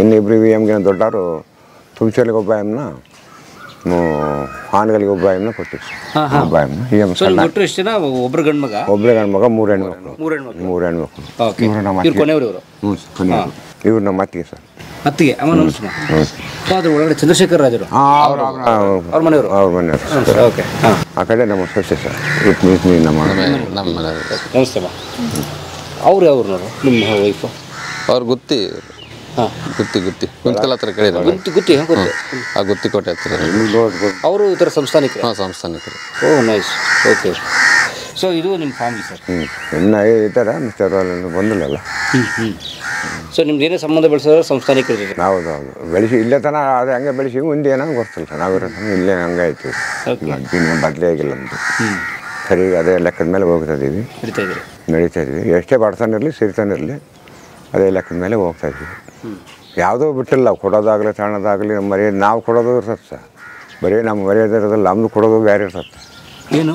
ಇನ್ನಿಬ್ರು ಎಮ್ಗೆ ದೊಡ್ಡವರು ತುಮಚೂರಿಗೆ ಒಬ್ಬ ಎಮ್ನ, ಹಾನಗಲ್ಲಿಗೆ ಒಬ್ಬ ಎಮ್ನ ಕೊಟ್ಟಿವಿ. ಒಬ್ಬ ಎಮ್ಮ ಈ ಎಮ್ಮ ಸಣ್ಣ. ಒಬ್ಬರು ಗಂಡು ಮಗ, ಒಬ್ಬರೇ ಗಂಡು ಮಗ, 3 ಹೆಣ್ಮಕ್ಳು. 3 ಹೆಣ್ಮಕ್ಳು. ಇವರು ನಮ್ಮ ಅತ್ತಿಗೆ ಸರ್. ಅತ್ತಿಗೆ ಅಮ್ಮ ನಮಸ್ಕಾರ. ಒಳಗಡೆ ಚಂದ್ರಶೇಖರ್ ರಾಜರು ಅವ್ರ ಮನೆಯವರು. ಓಕೆ. ಆ ಕಡೆ ನಮ್ಮ ಸೊಸೆ ಸರ್, ನಮ್ಮ ನಮಸ್ತೆ. ಅವ್ರು ಯಾವ್ರನ್ನವರು ನಿಮ್ಮ ವೈಫು? ಅವ್ರು ಗುತ್ತಿ ಕುಂತಕಲ್ ಹತ್ರ ಕಡೆ ಆ ಗುತ್ತಿಕೋಟೆ ಹತ್ರ. ಅವರು ಈ ಥರ ಸಂಸ್ಥಾನಿಕರು? ಹಾಂ, ಸಂಸ್ಥಾನಿಕರು. ಓ ನೈಸ್. ಓಕೆ. ಸೊ ಇದು ನಿಮ್ಮ ಫ್ಯಾಮಿಲಿ ಸರ್? ಇನ್ನು ಈ ಥರ ಮಿಸ್ಟರ್ ಬಂದಿಲ್ಲಲ್ಲ. ಸೊ ನಿಮ್ದು ಏನೇ ಸಂಬಂಧ ಬೆಳೆಸಿದ್ರೆ ಸಂಸ್ಥಾನಿಕರು ಹೌದು ಬೆಳೆಸಿ ಇಲ್ಲೇ ತನ ಅದು ಹಂಗೆ ಬೆಳೆಸಿ ಮುಂದೆ ಏನೋ ಗೊತ್ತಿಲ್ಲ ಸರ್ ನಾವಿರೋ ಇಲ್ಲೇ ಹಂಗೆ ಆಯಿತು ಇನ್ನೇನು ಬದಲೇ ಆಗಿಲ್ಲ ನಮ್ಮದು ಸರಿ ಅದೇ ಲೆಕ್ಕದ ಮೇಲೆ ಹೋಗ್ತಾ ಇದ್ದೀವಿ ನಡೀತಾ ಇದ್ದೀವಿ ಎಷ್ಟೇ ಬಡತನ ಇರಲಿ ಸಿರಿತನ ಇರಲಿ ಅದೇ ಲೆಕ್ಕದ ಮೇಲೆ ಹೋಗ್ತಾ ಇದ್ದೀವಿ ಯಾವುದೋ ಬಿಟ್ಟಿಲ್ಲ ಕೊಡೋದಾಗಲಿ ತಗೊಳೋದಾಗಲಿ ನಮ್ಮ ಮರ್ಯಾದೆ ನಾವು ಕೊಡೋದು ಇರ್ತದೆ ಸರ್ ಬರೀ ನಮ್ಮ ಮರ್ಯಾದೆ ಇರೋದಿಲ್ಲ ನಮ್ಮದು ಕೊಡೋದು ಬೇರೆ ಇರ್ತದೆ ಏನು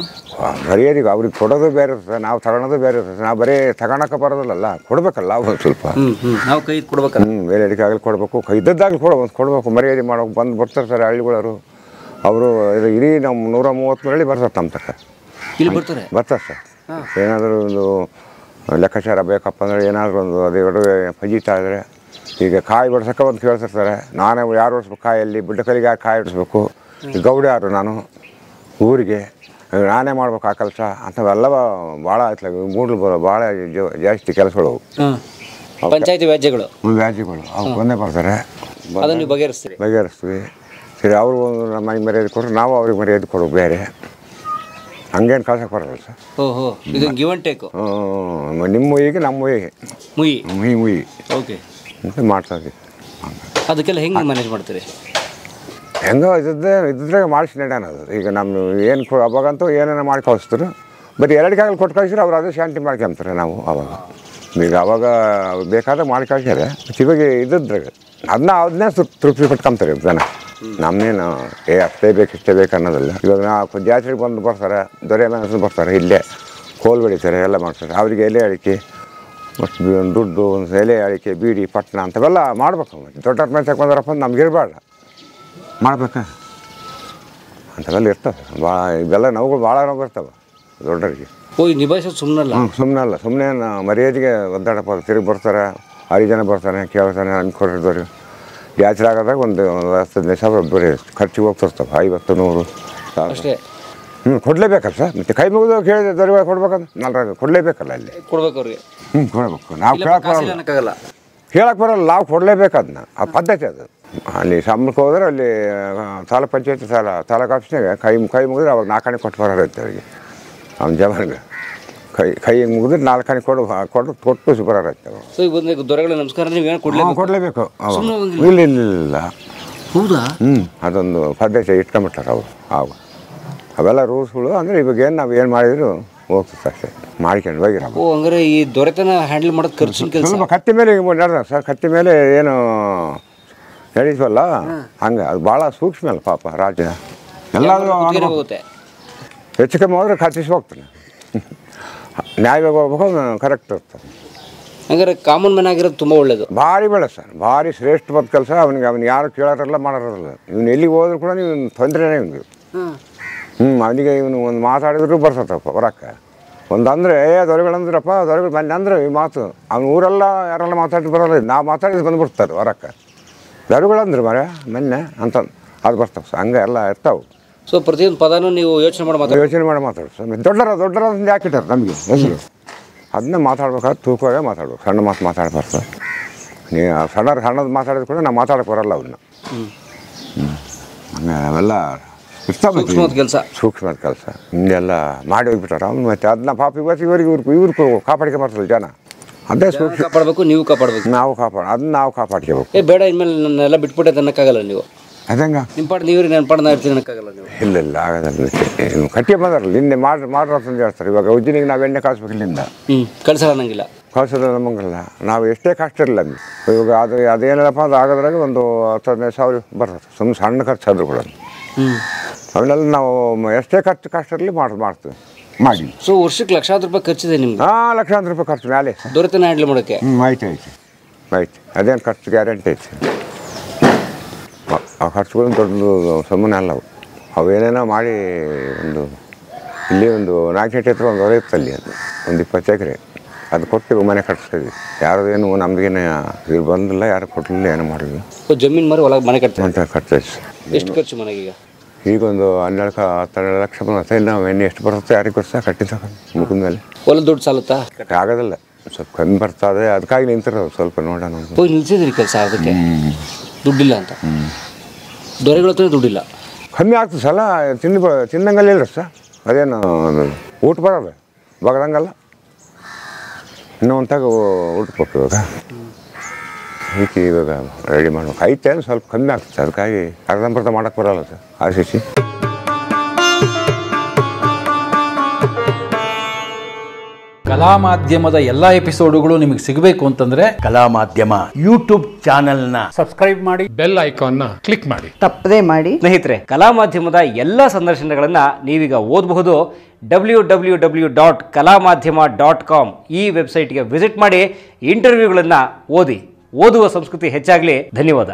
ಮರ್ಯಾದೆಗೆ ಅವ್ರಿಗೆ ಕೊಡೋದು ಬೇರೆ ಇರ್ತದೆ ನಾವು ತಗೊಳೋದು ಬೇರೆ ಇರ್ತದೆ ನಾವು ಬರೀ ತಗೊಳಕ್ಕೆ ಬರೋದಿಲ್ಲಲ್ಲ ಕೊಡಬೇಕಲ್ಲ ಒಂದು ಸ್ವಲ್ಪ ನಾವು ಕೈ ಕೊಡ್ಬೇಕಲ್ಲ ಬೇರೆ ಆಗಲಿ ಕೊಡಬೇಕು ಇದ್ದದ್ದಾಗಲಿ ಕೊಡಬೇಕು ಮರ್ಯಾದೆ ಮಾಡೋಕೆ ಬರ್ತಾರೆ ಸರ್ ಹಳ್ಳಿಗಳವರು ಅವರು ಇಡೀ ನಮ್ಮ 130 ಮರಳಿ ಬರ್ತಾರೆ ನಮ್ಮ ತಕ್ಕ ಇಲ್ಲಿ ಬರ್ತಾರೆ ಸರ್ ಏನಾದರೂ ಒಂದು ಲೆಕ್ಕಾಚಾರ ಬೇಕಪ್ಪ ಅಂದರೆ ಏನಾದರೂ ಒಂದು ಅದೇ ಒಡವೆ ಫಜೀತಾ ಇದ್ದರೆ ಈಗ ಕಾಯಿ ಬಡ್ಸೋಕೆ ಒಂದು ಕೇಳ್ತಿರ್ತಾರೆ ನಾನೇ ಯಾರು ಓಡಿಸ್ಬೇಕು ಕಾಯಲ್ಲಿ ಬಿಡ್ಡ ಕಲಿಗೆ ಯಾರು ಕಾಯಿ ಓಡಿಸ್ಬೇಕು ಗೌಡ ಯಾರು ನಾನು ಊರಿಗೆ ನಾನೇ ಮಾಡ್ಬೇಕು ಆ ಕೆಲಸ ಅಂಥವೆಲ್ಲ ಭಾಳ ಆಯ್ತಲ್ಲ ಮೂಡ್ಲು ಭಾಳ ಜಾಸ್ತಿ ಕೆಲಸಗಳು ಪಂಚಾಯತಿ ವ್ಯಾಜ್ಯಗಳು ಅವ್ರು ಒಂದೇ ಬರ್ತಾರೆ ಅದನ್ನು ಬಗೆಹರಿಸ್ತೀವಿ ಸರಿ ಅವರು ಒಂದು ನಮಗೆ ಮರ್ಯಾದೆ ಕೊಟ್ಟರು ನಾವು ಅವ್ರಿಗೆ ಮರ್ಯಾದೆ ಕೊಡೋದು ಬೇರೆ ಹಂಗೇನು ಕಳ್ಸಕ್ಕೆ ಬರೋಲ್ಲ ಸರ್ ಇದು ಗಿವ್ ಆ್ಯಂಡ್ ಟೇಕ್ ನಿಮ್ಮ ಮುಯಿಗೆ ನಮ್ಮ ಮುಯಿ ಓಕೆ ಅಂತ ಮಾಡ್ತಾಯಿದ್ವಿ ಅದಕ್ಕೆಲ್ಲ ಹೆಂಗೆ ಮ್ಯಾನೇಜ್ ಮಾಡ್ತೀರಿ ಹೆಂಗೋ ಇದ್ರಾಗ ಮಾಡಿಸಿ ನಡೆಯೋಣ ಅದು ಈಗ ನಮ್ಮ ಏನು ಅವಾಗಂತೂ ಏನೇನೋ ಮಾಡಿ ಕಳಿಸ್ತಾರೆ ಬರೀ 2 ಕಾಗಲ್ಲಿ ಕೊಟ್ಟು ಕಳಿಸಿದ್ರೆ ಅವ್ರು ಅದೇ ಶಾಂತಿ ಮಾಡ್ಕೊಂತಾರೆ ನಾವು ಅವಾಗ ಈಗ ಅವಾಗ ಬೇಕಾದಾಗ ಮಾಡಿ ಕಳಿಸ್ಯಾರೆ ಇವಾಗ ಇದ್ರಾಗ ಅದನ್ನೇ ತೃಪ್ತಿ ಪಟ್ಕೊಂತಾರೆ ಜನ ನಮ್ಮನೇನು ಅಷ್ಟೇ ಬೇಕು ಇಷ್ಟೇ ಬೇಕು ಅನ್ನೋದಿಲ್ಲ ಇವಾಗ ನಾವು ಜಾತ್ರೆಗೆ ಬಂದು ಬರ್ತಾರೆ ದೊರೆ ಮನಸ್ಸು ಬರ್ತಾರೆ ಇಲ್ಲೇ ಕೋಲ್ ಬೆಳೀತಾರೆ ಎಲ್ಲ ಮಾಡ್ತಾರೆ ಅವರಿಗೆ ಎಲೆ ಅಡಿಕೆ ಮತ್ತು ದುಡ್ಡು ಒಂದು ಎಲೆ ಅಡಿಕೆ ಬೀಡಿ ಪಟ್ಟಣ ಅಂಥವೆಲ್ಲ ಮಾಡ್ಬೇಕು ದೊಡ್ಡವ್ರ ಮೇಲೆ ತಗೊಂಡ್ರಪ್ಪ ನಮ್ಗೆ ಇರಬಾರ್ದ ಮಾಡ್ಬೇಕಾ ಅಂಥವೆಲ್ಲ ಇರ್ತವೆ ಭಾಳ ಇವೆಲ್ಲ ನೋವುಗಳು ಭಾಳ ನೋವು ಬರ್ತವೆ ದೊಡ್ಡವರಿಗೆ ನಿಭಾಯಿಸೋದು ಸುಮ್ಮನೆ ಮರ್ಯಾದೆಗೆ ಒದ್ದಾಡಪ್ಪ ತಿರುಗಿ ಬರ್ತಾರೆ 6 ಜನ ಬರ್ತಾನೆ ಕೇಳ್ತಾನೆ ಅನ್ಕೊಂಡಿದ್ದವ್ರು ಜಾತ್ರೆ ಆಗೋದಾಗ ಒಂದು 10-15 ಸಾವಿರ ಬರೀ ಖರ್ಚಿಗೆ ಹೋಗ್ತಿರ್ತವೆ 50-100 ಅಷ್ಟೇ ಕೊಡಲೇಬೇಕಲ್ಲ ಸರ್ ಮತ್ತು ಕೈ ಮುಗಿದು ಕೇಳಿದೆ ದೊರೆ ಕೊಡ್ಬೇಕಂತ ನಾಲ್ಕು ಕೊಡಲೇಬೇಕಲ್ಲ ಅಲ್ಲಿ ಕೊಡ್ಬೇಕು ಅವ್ರಿಗೆ ಕೊಡಬೇಕು ನಾವು ಕೇಳಕ್ಕೆ ಬರಲ್ಲ ನಾವು ಕೊಡಲೇಬೇಕು ಅದನ್ನ ಆ ಪದ್ಧತಿ ಅದು ಅಲ್ಲಿ ಸಂಬಳಕ್ಕೆ ಹೋದ್ರೆ ಅಲ್ಲಿ ತಾಲೂಕು ಪಂಚಾಯತಿ ತಾಲೂಕು ಆಫೀಸ್ನಾಗ ಕೈ ಮುಗಿದ್ರೆ ಅವಾಗ 4 ಆಣೆ ಕೊಟ್ಟು ಬರೋರೈತೆ ಅವರಿಗೆ ಅವ್ನ ಜವಾನಿಗೆ ಕೈ ಮುಗಿದ್ರೆ 4 ಆಣೆ ಕೊಟ್ಟು ಬರೋರೈತೆ ಅವರು ದೊರೆಗಳ ನಮಸ್ಕಾರ ಕೊಡಲೇಬೇಕು ಇಲ್ಲ ಹೌದಾ ಅದೊಂದು ಪದ್ಧತಿ ಇಟ್ಕೊಂಬಿಟ್ಟಾರೆ ಅವರು ಆವಾಗ ಅವೆಲ್ಲ ರೂಲ್ಸ್ಗಳು ಅಂದರೆ ಇವಾಗ ಏನು ನಾವು ಏನು ಮಾಡಿದ್ರು ಹೋಗ್ತದೆ ಅಷ್ಟೇ ಮಾಡ್ಕೊಂಡು ಹೋಗಿರೋ ಹಂಗಾರೆ ಈ ದೊರೆತನ ಹ್ಯಾಂಡಲ್ ಮಾಡೋದು ಖರ್ಚಿನ ಕೆಲಸ ಸ್ವಲ್ಪ ಕತ್ತಿ ಮೇಲೆ ನಡೆದ ಸರ್ ಕತ್ತಿ ಮೇಲೆ ಏನು ನಡೀತವಲ್ಲ ಹಂಗೆ ಅದು ಭಾಳ ಸೂಕ್ಷ್ಮ ಅಲ್ಲ ಪಾಪ ರಾಜ್ಯ ಎಲ್ಲಾದರೂ ಹೆಚ್ಚು ಕಮ್ಮಿ ಹೋದ್ರೆ ಕತ್ತಿಸಿ ಹೋಗ್ತಾನೆ ನ್ಯಾಯವಾಗಿ ಹೋಗ್ಬೇಕು ಕರೆಕ್ಟ್ ಇರ್ತದೆ ಹಂಗಾರೆ ಕಾಮನ್ ಮ್ಯಾನ್ ಆಗಿರೋದು ತುಂಬ ಒಳ್ಳೇದು ಭಾರಿ ಬೇಡ ಸರ್ ಭಾರಿ ಶ್ರೇಷ್ಠವಾದ ಕೆಲಸ ಅವ್ನು ಯಾರು ಕೇಳೋರಲ್ಲ ಮಾಡೋರಲ್ಲ ಇವ್ನು ಎಲ್ಲಿಗೆ ಹೋದ್ರು ಕೂಡ ನೀವು ತೊಂದರೆನೇ ಇವ್ನಿಗೆ ಅವನಿಗೆ ಇವನು ಒಂದು ಮಾತಾಡಿದ್ರು ಬರ್ತದಪ್ಪ ಬರೋಕ್ಕೆ ಒಂದು ಅಂದರೆ ದೊರೆಗಳಂದ್ರಪ್ಪ ದೊರೆಗಳು ಮೊನ್ನೆ ಅಂದರೆ ಈ ಮಾತು ಅವ್ನ ಊರೆಲ್ಲ ಯಾರೆಲ್ಲ ಮಾತಾಡಿ ಬರೋಲ್ಲ ನಾವು ಮಾತಾಡಿದ್ದು ಬಂದುಬಿಡ್ತಾರೆ ಹೊರಕ್ಕೆ ದೊರೆಗಳಂದ್ರೆ ಮರ ಮೊನ್ನೆ ಅಂತ ಅದು ಬರ್ತಾವೆ ಸರ್ ಹಂಗೆ ಎಲ್ಲ ಇರ್ತಾವೆ ಸೊ ಪ್ರತಿಯೊಂದು ಪದನೂ ನೀವು ಯೋಚನೆ ಮಾಡಿ ಮಾತಾಡು ಸರ್ ದೊಡ್ಡರ ಹಾಕಿಟ್ಟಾರೆ ನಮಗೆ ಹೆಸರು ಅದನ್ನೇ ಮಾತಾಡ್ಬೇಕಾದ್ರೆ ತೂಕವಾಗೇ ಮಾತಾಡ್ಬೇಕು ಸಣ್ಣ ಮಾತು ಮಾತಾಡ್ಬಾರ್ದು ನೀವು ಸಣ್ಣದು ಮಾತಾಡಿದ್ರು ಕೂಡ ನಾವು ಮಾತಾಡೋಕೆ ಬರಲ್ಲ ಅವನ್ನ ಹಂಗೆ ಅವೆಲ್ಲ ಸೂಕ್ಷ್ಮದ ಕೆಲಸ ಹಿಂಗೆಲ್ಲ ಮಾಡಿ ಹೋಗ್ಬಿಟ್ಟಾರೆ ಅವ್ನು ಮತ್ತೆ ಅದನ್ನ ಪಾಪ ಇವ್ರಿಗೆ ಕಾಪಾಡಿಕೆ ಬರ್ತದೆ ಜನ ಅದೇ ಸೂಕ್ಷ್ಮ ಕಾಪಾಡಬೇಕು ನೀವು ಕಾಪಾಡಬೇಕು ನಾವು ಕಾಪಾಡ್ಕೋಬೇಕು ಬೇಡ ಇನ್ಮೇಲೆ ನನ್ನೆಲ್ಲ ಬಿಟ್ಬಿಟ್ಟೆ ಅನ್ನಕ್ಕಾಗಲ್ಲ ನೀವು ಅದಂಗ ನಿಮ್ಮ ಪಾಡು ನೀವ್ರಿ ನನ್ನ ಪಾಡು ನಾ ಇರ್ತೀನಿ ಅನ್ನಕ್ಕಾಗಲ್ಲ ನೀವು ಇಲ್ಲ ಆಗೋದಲ್ಲ ಕಟ್ಟಿ ಬಂದಾರಲ್ಲ ನಿನ್ನೆ ಮಾಡ್ರ ಅಂತ ಹೇಳ್ತಾರೆ ಇವಾಗ ಉಜ್ಜಿನಿಗೆ ನಾವು ಎಣ್ಣೆ ಕಾಯಿಸ್ಬೇಕು ಇಲ್ಲಿಂದ ಕಳ್ಸಲ್ಲ ಅನ್ನಂಗಿಲ್ಲ ಕಳ್ಸೋದು ನಮಗಲ್ಲ ನಾವು ಎಷ್ಟೇ ಕಷ್ಟ ಇರಲಿಲ್ಲ ಇವಾಗ ಅದೇನಪ್ಪ ಅದು ಆಗೋದ್ರಾಗ ಒಂದು 10-15 ಸಾವಿರ ಬರ್ತದೆ ಸುಮ್ಮನೆ ಸಣ್ಣ ಖರ್ಚು ಆದರೂ ಕೂಡ ಅವನ್ನೆಲ್ಲ ನಾವು ಎಷ್ಟೇ ಕಷ್ಟ ಇರಲಿ ಮಾಡ್ತೀವಿ ಮಾಡಿ ಸೊ ವರ್ಷಕ್ಕೆ ಲಕ್ಷಾಂತರ ರೂಪಾಯಿ ಖರ್ಚಿದೆ ನಿಮ್ಗೆ ಲಕ್ಷಾಂತರ ರೂಪಾಯಿ ಖರ್ಚು ಮೇಲೆ ದೊರೆತನ ಹ್ಯಾಂಡಲ್ ಮಾಡೋಕ್ಕೆ ಆಯ್ತು ಅದೇನು ಖರ್ಚು ಗ್ಯಾರಂಟಿ ಐತಿ ಆ ಖರ್ಚುಗಳು ದೊಡ್ಡದು ಸುಮ್ಮನೆ ಅಲ್ಲ ಅವೇನೇನೋ ಮಾಡಿ ಇಲ್ಲಿ ಒಂದು 4 ಎಕರೆ ಒಂದು ಹೊರ ಇತ್ತಲ್ಲಿ ಅದು ಒಂದು 20 ಎಕರೆ ಅದು ಕೊಟ್ಟು ಮನೆ ಕಟ್ಸ್ತೀವಿ ಯಾರದೇನು ನಮಗೇನು ಇದು ಬಂದಿಲ್ಲ ಯಾರು ಕೊಟ್ಟಲಿಲ್ಲ ಏನೂ ಮಾಡಲಿಲ್ಲ ಜಮೀನು ಮಾರಿ ಒಳಗೆ ಮನೆ ಕಟ್ತೀವಿ ಎಷ್ಟು ಖರ್ಚು ಮನೆಗೆ ಈಗೊಂದು 12 ಲಕ್ಷ ಬರುತ್ತೆ ನಾವು ಎಣ್ಣೆ ಎಷ್ಟು ಬರುತ್ತೆ ಯಾರಿಗೆ ಗೊತ್ತಾ ಕಟ್ಟಿದ ಮುಗಿದ ಮೇಲೆ ಹೊಲ ದುಡ್ಡು ಸಾಲುತ್ತಾ ಆಗೋದಿಲ್ಲ ಸ್ವಲ್ಪ ಕಮ್ಮಿ ಬರ್ತದೆ ಅದಕ್ಕಾಗಿ ನಿಂತಿರೋದು ಸ್ವಲ್ಪ ನೋಡೋಣ ನಿಲ್ಸಿದ್ರಿ ಕೆಲಸ ಅದಕ್ಕೆ ದುಡ್ಡಿಲ್ಲ ಅಂತ ದೊರೆಗಳ ಹತ್ರ ದುಡ್ಡಿಲ್ಲ ಕಮ್ಮಿ ಆಗ್ತದೆ ಸಲ ತಿನ್ನಂಗಲ್ಲ ಇಲ್ಲ ಸರ್ ಅದೇನು ಊಟ ಬರೋದು ಬಗದಂಗಲ್ಲ ಇನ್ನೂ ಒಂತಾಗ ಊಟ ಕೊಟ್ಟು ಇವಾಗ ಅದಕ್ಕೆ ಇವಾಗ ರೆಡಿ ಮಾಡ್ಬೇಕು. ಐತೆ ಸ್ವಲ್ಪ ಕಮ್ಮಿ ಆಗ್ತದೆ, ಅದಕ್ಕಾಗಿ ಅರ್ಧಂಬರ್ಧ ಮಾಡೋಕ್ಕೆ ಬರೋಲ್ಲ ಸರ್ ಆರಿಸಿ. ಕಲಾ ಮಾಧ್ಯಮದ ಎಲ್ಲಾ ಎಪಿಸೋಡುಗಳು ನಿಮಗೆ ಸಿಗಬೇಕು ಅಂತಂದ್ರೆ ಕಲಾ ಮಾಧ್ಯಮ ಯೂಟ್ಯೂಬ್ ಚಾನೆಲ್ನ ಸಬ್ಸ್ಕ್ರೈಬ್ ಮಾಡಿ, ಬೆಲ್ ಐಕಾನ್ನ ಕ್ಲಿಕ್ ಮಾಡಿ, ತಪ್ಪದೇ ಮಾಡಿ. ಸ್ನೇಹಿತರೆ, ಕಲಾ ಮಾಧ್ಯಮದ ಎಲ್ಲ ಸಂದರ್ಶನಗಳನ್ನು ನೀವೀಗ ಓದಬಹುದು. www.kalamadhyama.com ಈ ವೆಬ್ಸೈಟ್ಗೆ ವಿಸಿಟ್ ಮಾಡಿ ಇಂಟರ್ವ್ಯೂಗಳನ್ನು ಓದಿ. ಓದುವ ಸಂಸ್ಕೃತಿ ಹೆಚ್ಚಾಗಲಿ. ಧನ್ಯವಾದ.